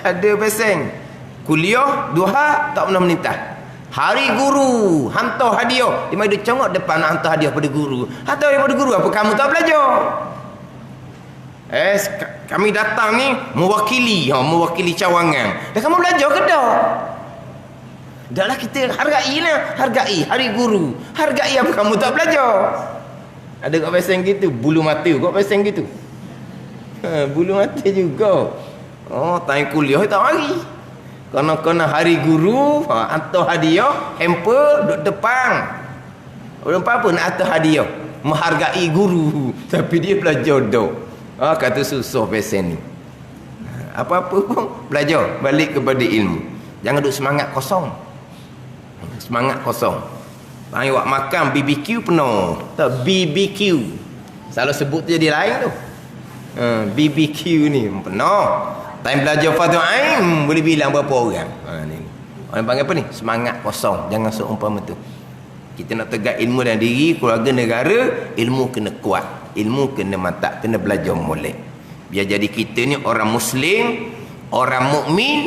Ada biasanya. Kuliah duha tak pernah menitah. Hari guru hantar hadiah. Dia mai congok depan nak hantar hadiah pada guru. Hantar hadiah pada guru apa kamu tak belajar? Kami datang ni mewakili cawangan. Dah kamu belajar ke dah? Dahlah kita hargai hari guru. Hargai apa kamu tak belajar? Ada kat pasang gitu, bulu mata kat pasang gitu. Bulu mata juga. Oh, time kuliah tak mari. Kena hari guru, hantar hadiah, hamper duduk depan. Orang apa nak hantar hadiah? Menghargai guru. Tapi dia belajar dah. Kata susah pesen ni. Apa-apa pun belajar. Balik kepada ilmu. Jangan duduk semangat kosong. Semangat kosong. Panggil buat makan BBQ penuh. Tak BBQ. Selalu sebut tu jadi lain tu. BBQ ni penuh. Time belajar Fardhu Ain boleh bilang berapa orang. Ni. Orang panggil apa ni? Semangat kosong. Jangan seumpama tu. Kita nak tegak ilmu dalam diri, keluarga, negara, ilmu kena kuat. Ilmu kena mantap, kena belajar molek. Biar jadi kita ni orang muslim, orang mukmin,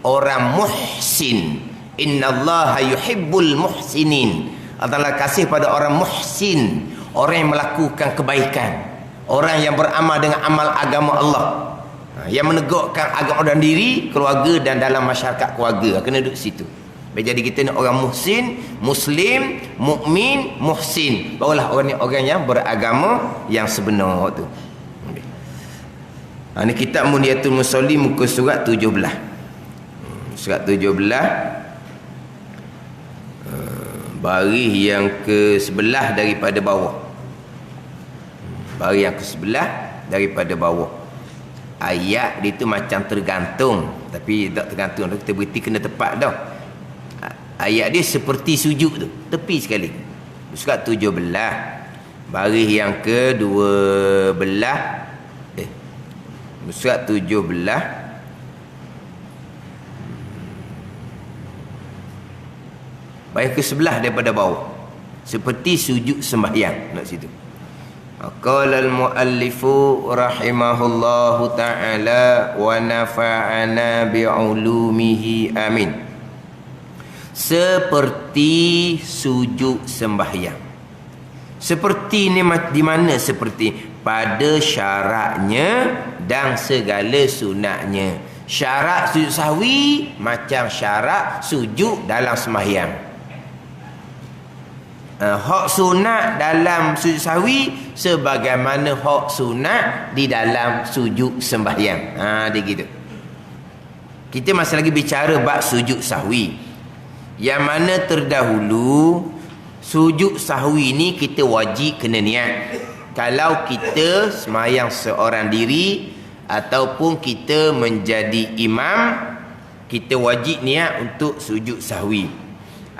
orang muhsin. Innallaha yuhibbul muhsinin. Allah kasih pada orang muhsin, orang yang melakukan kebaikan, orang yang beramal dengan amal agama Allah. Yang menegakkan agama dan diri, keluarga dan dalam masyarakat keluarga. Kena duduk situ. Jadi kita ni orang muhsin, muslim, mukmin, muhsin. Barulah orang ni orang yang beragama yang sebenar tu. Ini kitab Muniyatul Musolli muka surat 17. Surat 17 baris yang ke-11 daripada bawah. Baris yang ke-11 daripada bawah. Ayat dia tu macam tergantung, tapi tak tergantung, kita berhenti kena tepat dah. Ayat dia seperti sujud tu, tepi sekali. Surat 17 baris yang ke-12, surat 17 baris ke-11 daripada bawah, seperti sujud sembahyang. Nak situ. Qala al-muallifu rahimahullahu ta'ala wa nafa'ana bi'ulumihi amin. Seperti sujud sembahyang. Seperti ni di mana seperti? Pada syaratnya dan segala sunatnya. Syarat sujud sahwi macam syarat sujud dalam sembahyang. Hak sunat dalam sujud sahwi sebagaimana hak sunat di dalam sujud sembahyang. Dia gitu. Kita masih lagi bicara bab sujud sahwi. Yang mana terdahulu sujud sahwi ni kita wajib kena niat. Kalau kita sembahyang seorang diri ataupun kita menjadi imam, kita wajib niat untuk sujud sahwi.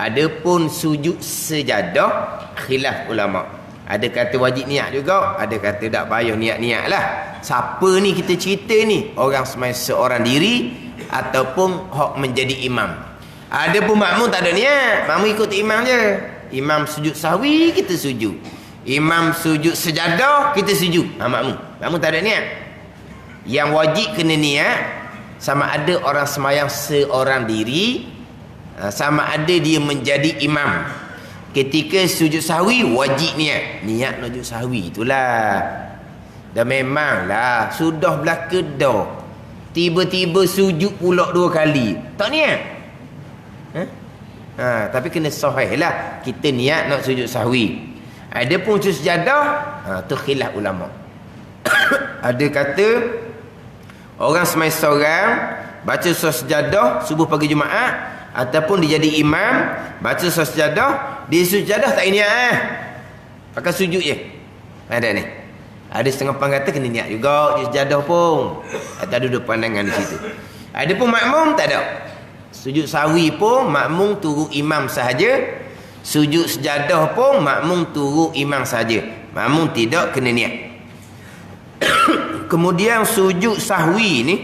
Adapun sujud sejadah, khilaf ulama. Ada kata wajib niat juga, ada kata tak payah niat-niat lah. Siapa ni kita cerita ni? Orang sembahyang seorang diri ataupun hak menjadi imam. Adapun makmum tak ada niat, makmum ikut imam je. Imam sujud sahwi, kita sujud. Imam sujud sejadah, kita sujud. Makmum tak ada niat. Yang wajib kena niat, sama ada orang sembahyang seorang diri, sama ada dia menjadi imam. Ketika sujud sahwi wajib niat. Niat sujud sahwi itulah. Dan memanglah sudah belaka dah. Tiba-tiba sujud pula 2 kali. Tak niat. Tapi kena sahih lah. Kita niat nak sujud sahwi. Ada pun sujud sejadah, tu khilaf ulama. Ada kata orang semai seorang baca surah sejadah subuh pagi Jumaat, ataupun dia jadi imam baca surah sejadah, dia sujud sejadah tak niat pakai sujud je. Ada ni. Ada setengah orang kata kena niat juga sujud sejadah pun. Tak ada dua pandangan di situ. Ada pun makmum tak ada. Sujud sahwi pun makmum turu imam sahaja. Sujud sejadah pun makmum turu imam sahaja. Makmum tidak kena niat. Kemudian sujud sahwi ni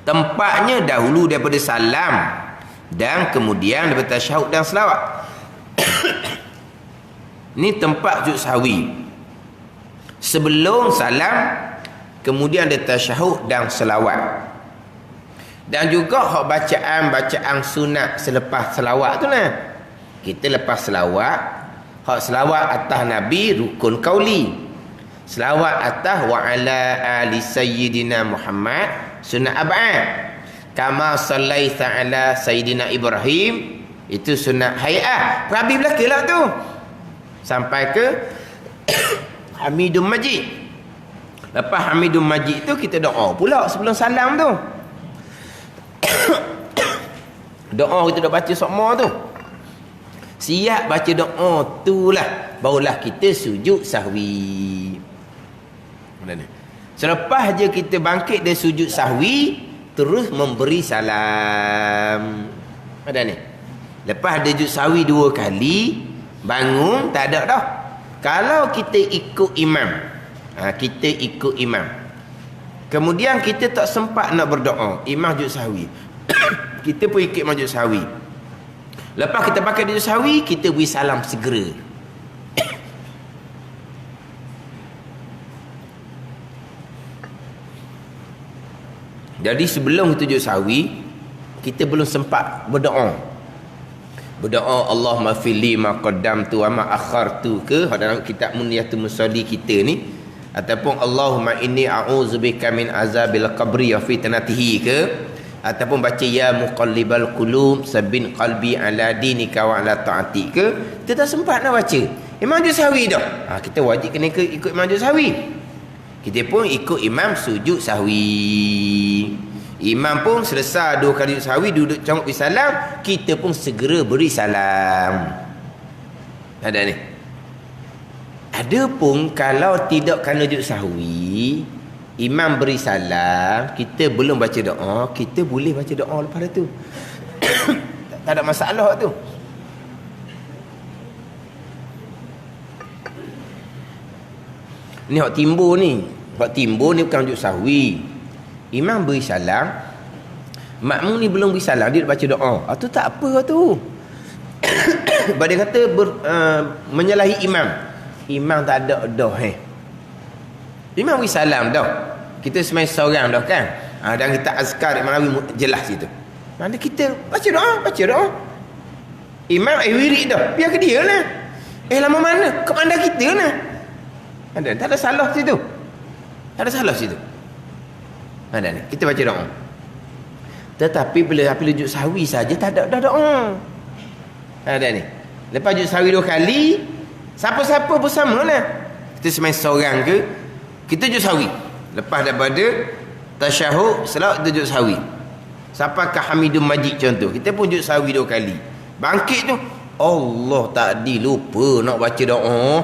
tempatnya dahulu daripada salam dan kemudian daripada tasyahud dan selawat. Ni tempat sujud sahwi. Sebelum salam, kemudian ada tasyahud dan selawat. Dan juga hak bacaan sunat selepas selawat tu lah. Kita lepas selawat, hak selawat atas Nabi rukun qauli. Selawat atas wa ala ali sayyidina Muhammad sunat ab'ad. Kama sallaita ala sayyidina Ibrahim, itu sunat hay'ah. Rabi belaka lah tu. Sampai ke Hamidum Majid. Lepas Hamidum Majid tu kita doa pula sebelum salam tu. Doa kita dah baca semua tu. Siap baca doa tu lah, barulah kita sujud sahwi. Selepas je kita bangkit dari sujud sahwi, terus memberi salam. Ada ni. Lepas dia sujud sahwi 2 kali, bangun tak ada dah. Kalau kita ikut imam, kita ikut imam, kemudian kita tak sempat nak berdoa, imam sujud sahwi, kita pun ikut imam sujud sahwi. Lepas kita pakai sujud sahwi, kita beri salam segera. Jadi sebelum kita sujud sahwi, kita belum sempat berdoa. Berdoa Allahumma fili ma qaddamtu wa ma akhartu ke dalam kitab Munyatul Musalli kita ni, ataupun Allahumma inni a'udzubika min azabil qabri wa fitnatihi ke, ataupun baca ya muqallibal qulub sabbin qalbi ala dinika wa ala ta'ati ke. Kita tak sempat nak baca imam sujud sahwi dah. Kita wajib kena ikut imam sujud sahwi. Kita pun ikut imam sujud sahwi. Imam pun selesai 2 kali sujud sahwi, duduk congok beri salam, kita pun segera beri salam. Ada ni. Ada pun kalau tidak kena sujud sahwi, imam beri salam, kita belum baca doa, kita boleh baca doa lepas tu. Tak ada masalah tu. Ni hak timbul ni. Hak timbul ni bukan sujud sahwi. Imam beri salam, makmum ni belum beri salam, dia baca doa. Tu tak apa tu. Dia kata menyalahi imam. Imam tak ada dah. Imam beri salam dah. Kita semai seorang dah kan. Dan kita azkar Imam Nawawi jelas situ. Mana kita baca doa. Imam wirid dah. Biar ke dia lah. Lama mana? Ke pandai kita lah. Tak ada salah situ. Tak ada salah situ. Ada ni, kita baca doa. Tetapi bila sujud sahwi saja tak ada doa. Ada ni. Lepas sujud sahwi 2 kali, siapa-siapa bersama lah. Kita semai seorang ke, kita sujud sahwi. Lepas daripada tasyahud, selawat kita sujud sahwi. Sampai ke Hamidum Majid contoh, kita pun sujud sahwi 2 kali. Bangkit tu, Allah tadi lupa nak baca doa.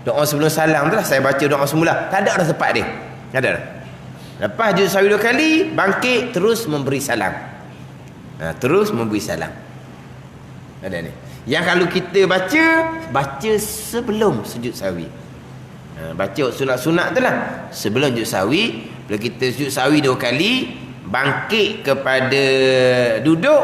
Doa sebelum salam tu lah, saya baca doa semula. Tak ada dah tepat dia. Ada dah. Lepas sujud sahwi 2 kali, bangkit terus memberi salam. Terus memberi salam. Ada ni. Yang kalau kita baca sebelum sujud sahwi. Baca sunat-sunat tu lah. Sebelum sujud sahwi, bila kita sujud sahwi 2 kali, bangkit kepada duduk,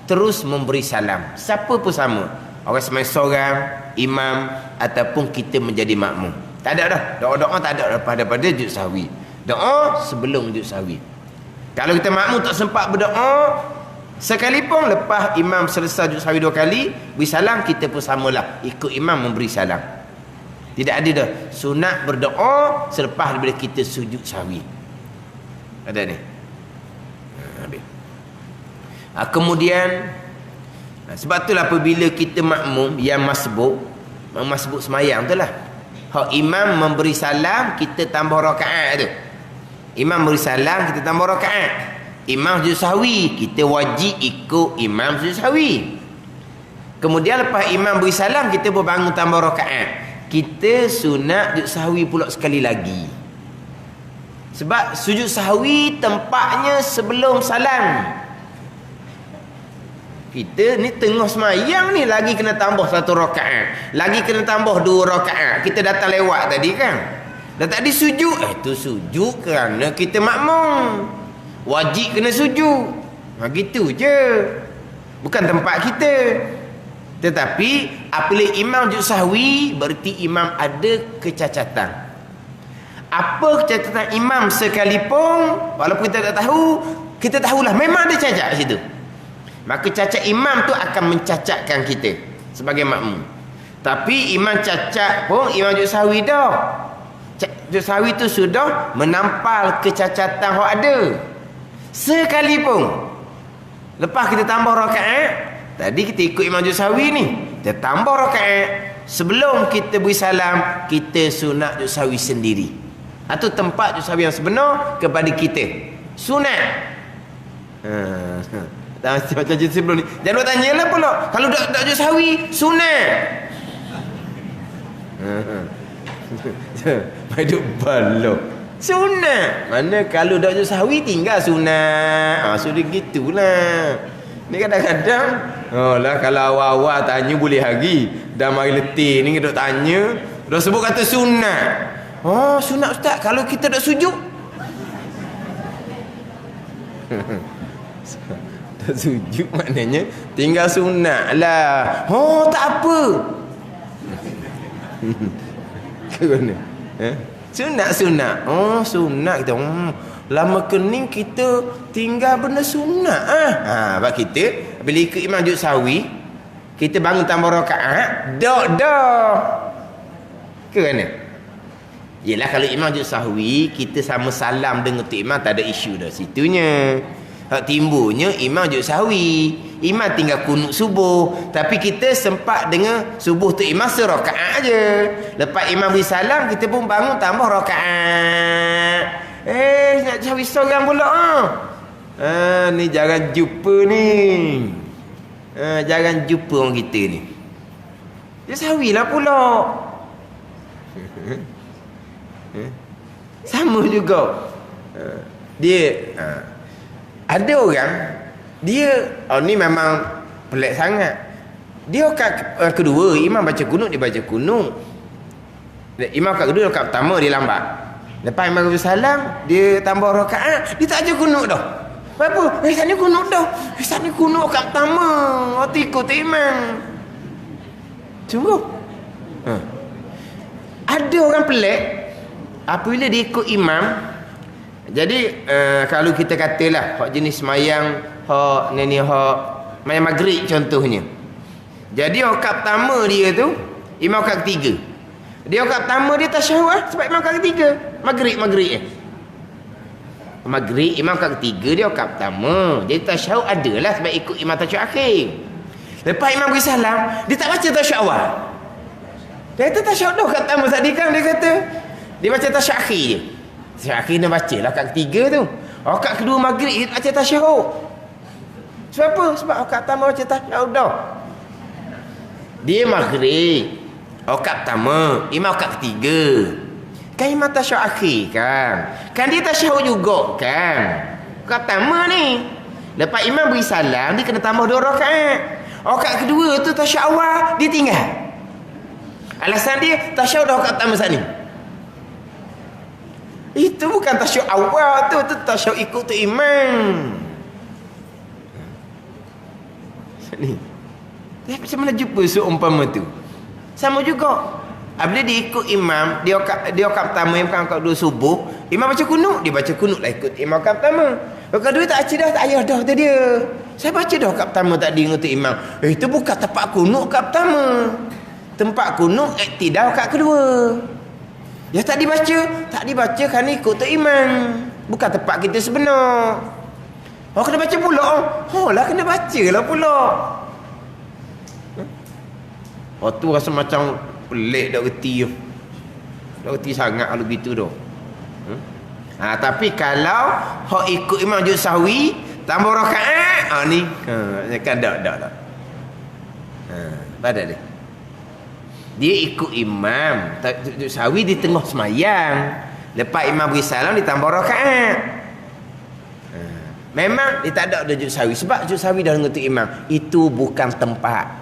terus memberi salam. Siapa pun sama. Orang semai seorang, imam, ataupun kita menjadi makmum. Tak ada dah. Doa-doa tak ada daripada sujud sahwi. Doa sebelum sujud sahwi. Kalau kita makmum tak sempat berdoa, sekalipun lepas imam selesai sujud sahwi 2 kali, beri salam, kita pun samalah ikut imam memberi salam. Tidak ada dah. Sunat berdoa selepas daripada kita sujud sahwi. Ada ni. Kemudian sebab itulah apabila kita makmum yang masbuk semayang tu lah. Hak imam memberi salam, kita tambah rakaat tu. Imam beri salam, kita tambah rakaat. Imam sujud sahwi, kita wajib ikut imam sujud sahwi. Kemudian lepas imam beri salam, kita berbangun tambah rakaat. Kita sunat sujud sahwi pula sekali lagi. Sebab sujud sahwi tempatnya sebelum salam. Kita ni tengah semayang ni, lagi kena tambah 1 rakaat, lagi kena tambah 2 rakaat. Kita datang lewat tadi kan, dah tak ada sujud. Itu sujud kerana kita makmum, wajib kena sujud. Gitu je, bukan tempat kita. Tetapi apabila imam sujud sahwi, berarti imam ada kecacatan. Apa kecacatan imam sekalipun, walaupun kita tak tahu, kita tahulah memang ada cacat situ. Maka cacat imam tu akan mencacatkan kita sebagai makmum. Tapi imam cacat pun, imam sujud sahwi dah. Sujud sahwi tu sudah menampal kecacatan yang ada. Sekalipun lepas kita tambah rakaat, tadi kita ikut imam sujud sahwi ni, kita tambah rakaat, sebelum kita beri salam, kita sunat sujud sahwi sendiri. Itu tempat sujud sahwi yang sebenar kepada kita. Sunat. Macam sebelum ni. Jangan tanyalah pula. Kalau dak sujud sahwi, sunat. Hidup balok. Sunat. Mana kalau dak sujud sahwi tinggal sunat. Sudah gitulah. Ni kadang-kadang lah kalau awal-awal tanya boleh hari. Dah mari letih ni duk tanya, dah sebut kata sunat. Sunat ustaz kalau kita dak sujud. Tak sujud maknanya tinggal sunat lah. Tak apa. Ke mana? Sunat. Sunat kita. Lama kening kita tinggal benda sunat. Sebab kita bila ikut imam sujud sahwi, kita bangun tambah rakaat, dah. Ke mana? Yelah kalau imam sujud sahwi, kita sama salam dengan tu imam, tak ada isu dah situnya. Hak timbulnya imam sujud sahwi, imam tinggal kunut subuh, tapi kita sempat dengar subuh tu imam serakaat aje. Lepas imam beri salam, kita pun bangun tambah rakaat. Nak sahwi seorang pula. Ni jangan jumpa ni. Jangan jumpa orang kita ni. Dia sahwilah pula. Sama juga. Dia ada orang, dia ni memang pelik sangat. Dia kedua imam baca kunut, dia baca kunut. Imam kat kedua, kat pertama dia lambat. Lepas imam beri salam, dia tambah rakaat, dia tak aja kunut dah. Apa? Saat ni kunut dah. Saat ni kunut kat pertama. Waktu ikut imam. Sungguh. Ada orang pelik apabila dia ikut imam. Jadi kalau kita katalah hak jenis semayang, hak semayang maghrib contohnya. Jadi rakaat pertama dia tu, imam rakaat ketiga. Dia rakaat pertama dia tasyahud sebab imam rakaat ketiga. Maghrib imam rakaat ketiga, dia rakaat pertama. Jadi tasyahud adalah sebab ikut imam tasyahud akhir. Lepas imam beri salam, dia tak baca tasyahud awal. Dia kata tasyahud dah rakaat pertama tadi kan, dia kata dia baca tasyahud akhir je. Tasyahud akhir dia baca lah rakaat ketiga tu. Rakaat kedua maghrib dia baca tasyahud. Sebab apa? Sebab rakaat pertama baca tasyahud dah. Dia maghrib rakaat pertama, imam rakaat ketiga. Kan imam tasyahud akhir kan. Kan dia tasyahud juga kan. Rakaat pertama ni. Lepas imam beri salam, dia kena tambah 2 rakaat. Rakaat kedua tu tasyahud awal, dia tinggal. Alasan dia tasyahud dah rakaat pertama saat ni. Itu bukan tasyahud awal tu tasyahud ikut tu imam. Ni. Macam mana jumpa seumpama tu? Sama juga. Apabila dia ikut imam, dia rakaat pertama, imam rakaat kedua subuh, imam baca kunut, dia baca kunut lah ikut imam rakaat pertama. Rakaat kedua tak baca dah, tak payah dah tu dia. Saya baca dah rakaat pertama tadi dengan tu imam. Itu bukan tempat kunut rakaat pertama. Tempat kunut iktidal rakaat kedua. Ya tak dibaca kan ikut tu imam. Bukan tempat kita sebenar. Kena baca pula. Lah kena baca lah pula. Tu rasa macam pelik dak reti tu. Dak reti sangat kalau gitu tu. Tapi kalau hok ikut imam sujud sahwi tambah rakaat, ni kan dak. Pada dia ikut imam sujud sahwi di tengah semayang. Lepas imam beri salam ditambah rakaat. Memang dia tak ada sujud sahwi sebab sujud sahwi dah ngikut imam. Itu bukan tempat.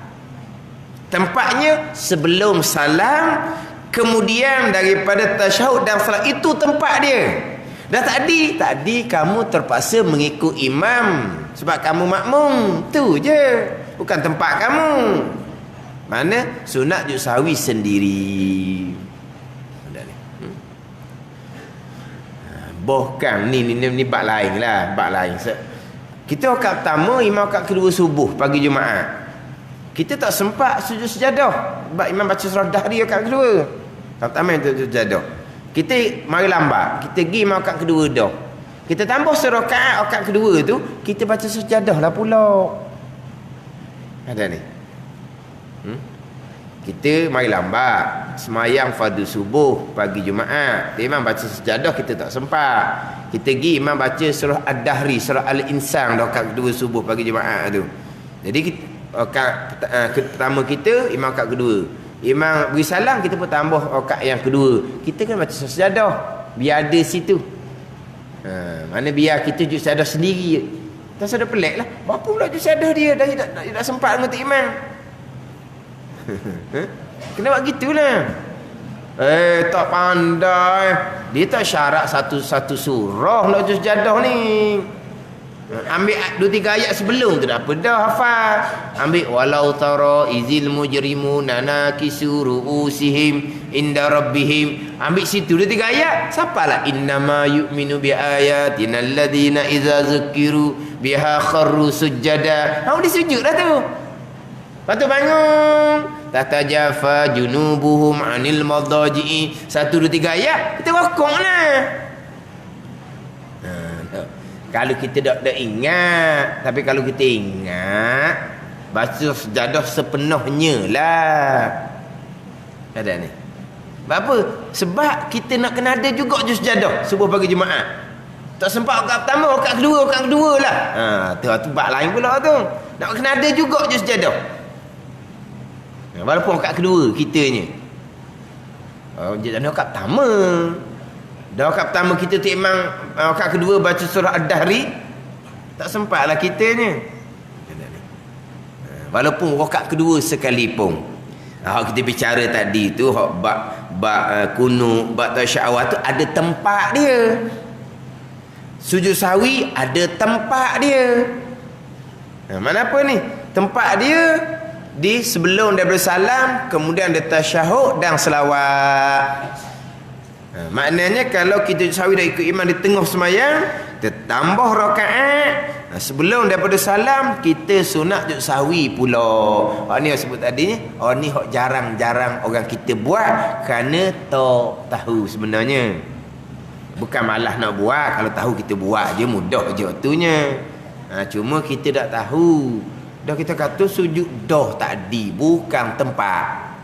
Tempatnya sebelum salam, kemudian daripada tasyahud dan salam, itu tempat dia. Dah tadi kamu terpaksa mengikut imam sebab kamu makmum. Tu je. Bukan tempat kamu. Mana sunat sujud sahwi sendiri. Bahkan ni bab lain lah. Bab lain. Kita rakaat pertama, imam rakaat kedua subuh pagi Jumaat. Kita tak sempat sujud sejadah sebab imam baca surah Dahri rakaat kedua. Rakaat pertama itu sujud sejadah. Kita mari lambat. Kita pergi imam rakaat kedua dah. Kita tambah rakaat kedua tu, kita baca sejadah lah pula. Ada ni. Kita mari lambat semayang fardu subuh pagi Jumaat, imam baca sejadah, kita tak sempat. Kita pergi imam baca surah Ad-Dahri, surah Al-Insan rakaat kedua subuh pagi Jumaat tu. Jadi rakaat pertama kita, imam rakaat kedua, imam beri salam, kita pun tambah rakaat yang kedua. Kita kan baca sejadah biar ada situ. Mana biar kita sujud sejadah sendiri. Tak ada pelik lah. Berapa pula sujud sejadah dia dah tak sempat dengan imam. Kena buat gitulah. Tak pandai. Dia tak syarat satu surah nak juz jadah ni. Ambil 2-3 ayat sebelum tu dah apa dah hafal. Ambil walau tara izil mujrimuna nakisu ruusihim inda rabbihim. Ambil situ 2-3 ayat. Siapalah innama yu'minu bi ayatina alladhina idza zukiru biha kharru sujada. Dia sujud dah tu. Lepas tu bangun. Tatajafa junubuhum anil madaji'i. 1, 2, 3 ayat kita rokok lah. Kalau kita tak ingat. Tapi kalau kita ingat, baca sejadah sepenuhnya lah. Ada ni. Apa? Sebab kita nak kena ada juga juz sejadah subuh pagi Jumaat. Tak sempat rakaat pertama, rakaat kedua lah. Tu bab lain pula tu. Nak kena ada juga juz sejadah. Walaupun rakaat kedua kitanya. Jadi rakaat pertama. Dah rakaat pertama kita tu imam rakaat kedua baca surah Ad-Dahri, tak sempatlah kitanya. Walaupun rakaat kedua sekalipun. Kita bicara tadi tu bab kunut, bab tasyahud tu ada tempat dia. Sujud sahwi ada tempat dia. Mana apa ni? Tempat dia di sebelum dia bersalam, kemudian dia tasyahud dan selawat. Maknanya kalau kita sahwi dah ikut imam di tengah semayang, kita tambah rakaat. Sebelum daripada salam, kita sunat sujud sahwi pula. Ni yang sebut tadi, ni hak jarang-jarang orang kita buat kerana tak tahu sebenarnya. Bukan malah nak buat, kalau tahu kita buat je, mudah je waktunya. Cuma kita tak tahu. Dah kita kata sujud dah tadi, bukan tempat.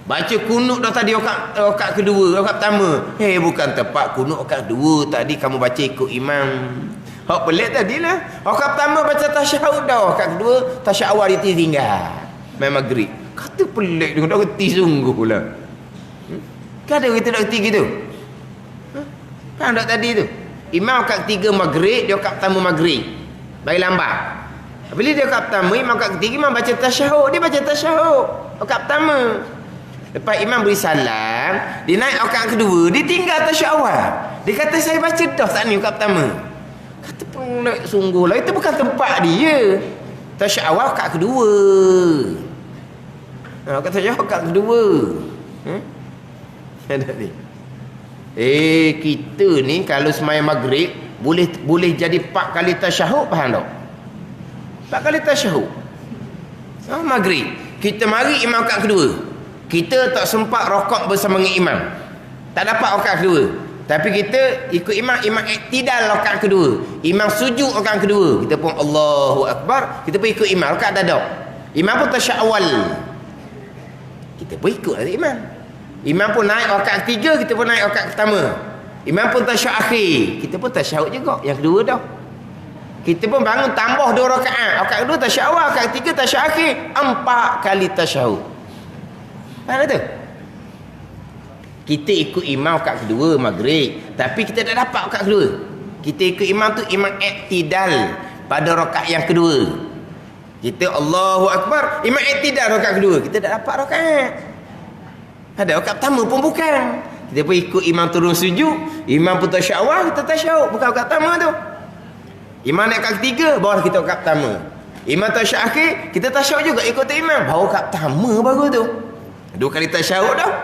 Baca kunut dah tadi rakaat kedua, rakaat pertama. Bukan tempat kunut rakaat kedua. Tadi kamu baca ikut imam. Hak pelik tadilah. Rakaat pertama baca tasyahud dah, rakaat kedua tasyahud awal dia tinggal. Main maghrib. Kata pelik dia, dah reti sungguhlah. Kan ada kita dah reti gitu. Kan tak tadi tu. Imam rakaat 3 maghrib, dia rakaat pertama maghrib. Bagi lambat. Bila dia rakaat pertama, imam rakaat ketiga, imam baca tasyahud. Dia baca tasyahud rakaat pertama. Lepas imam beri salam, dia naik rakaat kedua, dia tinggal tasyahud awal. Dia kata saya baca dah tak ni rakaat pertama. Kata pelik sungguh lah, itu bukan tempat dia. Tasyahud awal rakaat kedua. Kata tasyahud rakaat kedua. Ada ni. Kita ni kalau sembahyang maghrib boleh jadi 4 kali tasyahud, faham tak? 4 kali tasyahud. Maghrib. kita mari imam rakaat kedua. Kita tak sempat rakaat bersama dengan imam. Tak dapat rakaat kedua. Tapi kita ikut imam iktidal rakaat kedua. Imam sujud rakaat kedua. Kita pun Allahu Akbar, kita pun ikut imam rakaat dadak. Imam pun tasyawal. Kita pun ikut dari imam. Imam pun naik rakaat ketiga, kita pun naik rakaat pertama. Imam pun tasyahud akhir, kita pun tasyahud juga yang kedua dah. Kita pun bangun tambah 2 rakaat. Rakaat kedua tasyahud awal, rakaat ketiga tasyahud akhir, 4 kali tasyahud. Faham tak? Kita ikut imam rakaat kedua maghrib, tapi kita tak dapat rakaat kedua. Kita ikut imam tu imam iktidal pada rakaat yang kedua. Kita Allahu Akbar, imam iktidal rakaat kedua, kita tak dapat rakaat. Ada rakaat pertama pun bukan. Kita pun ikut imam turun sujud, imam pun tasyahud awal, kita tasyahud, bukan rakaat pertama tu. Imam naik rakaat ketiga, baru kita rakaat pertama. Imam tasyahud akhir, kita tasyahud juga ikut imam, baru rakaat pertama baru tu. 2 kali tasyahud dah.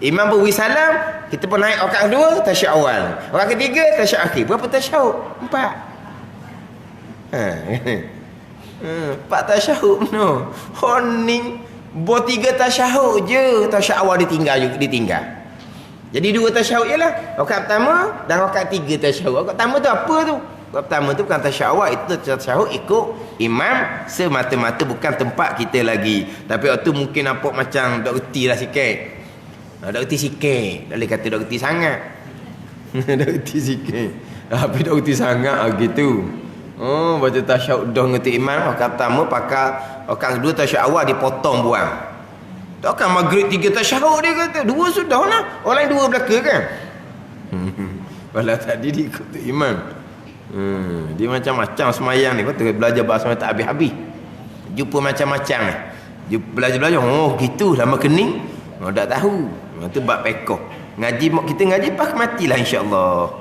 Imam pun wisalam, kita pun naik rakaat kedua, tasyahud awal. Rakaat ketiga, tasyahud akhir. Berapa tasyahud? 4. 4 tasyahud no. Honing buat 3 tasyahud je, tasyahud awal ditinggal. Jadi 2 tasyahud jelah. Rakaat pertama dan rakaat 3 tasyahud. Rakaat pertama tu apa tu? Rakaat pertama tu bukan tasyahud awal, itu tasyahud ikut imam semata-mata, bukan tempat kita lagi. Tapi waktu mungkin nampak macam dak reti lah sikit. Dak reti sikit. Tak boleh kata dak reti sangat. Dak reti sikit. Tapi dak reti sangat gitu. Oh, baca tasyahud dah ngerti imam, rakaat pertama pakai rakaat kedua tasyahud awal dipotong buang. Takkan maghrib 3 tasyahud dia kata. 2 sudah lah. Orang lain 2 belaka kan. Walau tadi dia ikut imam. Dia macam-macam semayang ni. Kau tengah belajar bahasa tak habis-habis. Jumpa macam-macam ni. Belajar-belajar. Oh gitu lama kening. Oh tak tahu. Itu bab pekoh. Kita ngaji pas matilah insya-Allah.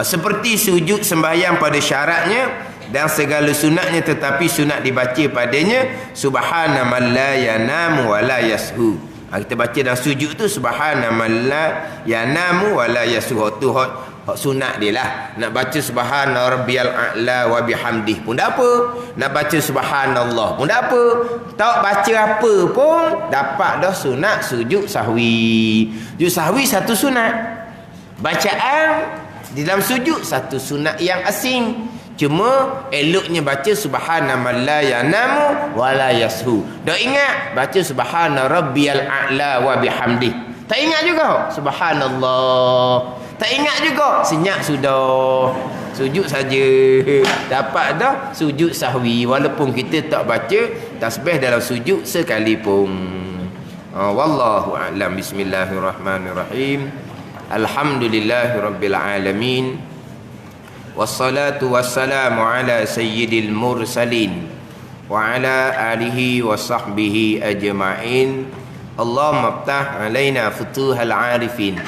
Seperti sujud sembahyang pada syaratnya dan segala sunatnya, tetapi sunat dibaca padanya subhana man la yanamu wa la yashu. Kita baca dalam sujud tu subhana man la yanamu wa la yashu. Tu hak sunat dia lah. Nak baca subhana rabbiyal a'la wa bihamdih pun tak apa. Nak baca subhanallah pun tak apa. Tak baca apa pun dapat dah sunat sujud sahwi. Sujud sahwi satu sunat. Bacaan di dalam sujud satu sunat yang asing. Cuma eloknya baca subhana man la yanamu wa la yashu. Dah ingat baca subhana rabbiyal a'la wa bihamdih. Tak ingat juga subhanallah. Tak ingat juga senyap sudah. Sujud saja. Dapat dah sujud sahwi walaupun kita tak baca tasbih dalam sujud sekalipun. Wallahu a'lam. Bismillahirrahmanirrahim. Alhamdulillahirabbil alamin. Wassalatu wassalamu ala sayyidil mursalin wa ala alihi wa sahbihi ajma'in. Allahumma aftah alaina futuhal arifin.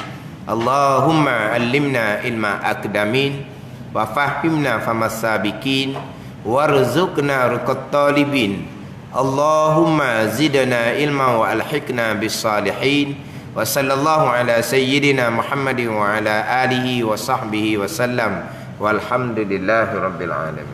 Allahumma allimna ilma akdamin wa fahimna famas sabiqin warzuqna ruqat talibin. Allahumma zidna ilma wa alhiqna bis salihin. Wa sallallahu ala sayyidina Muhammadin wa ala alihi wa sahbihi wa sallam. Walhamdulillahi rabbil alamin.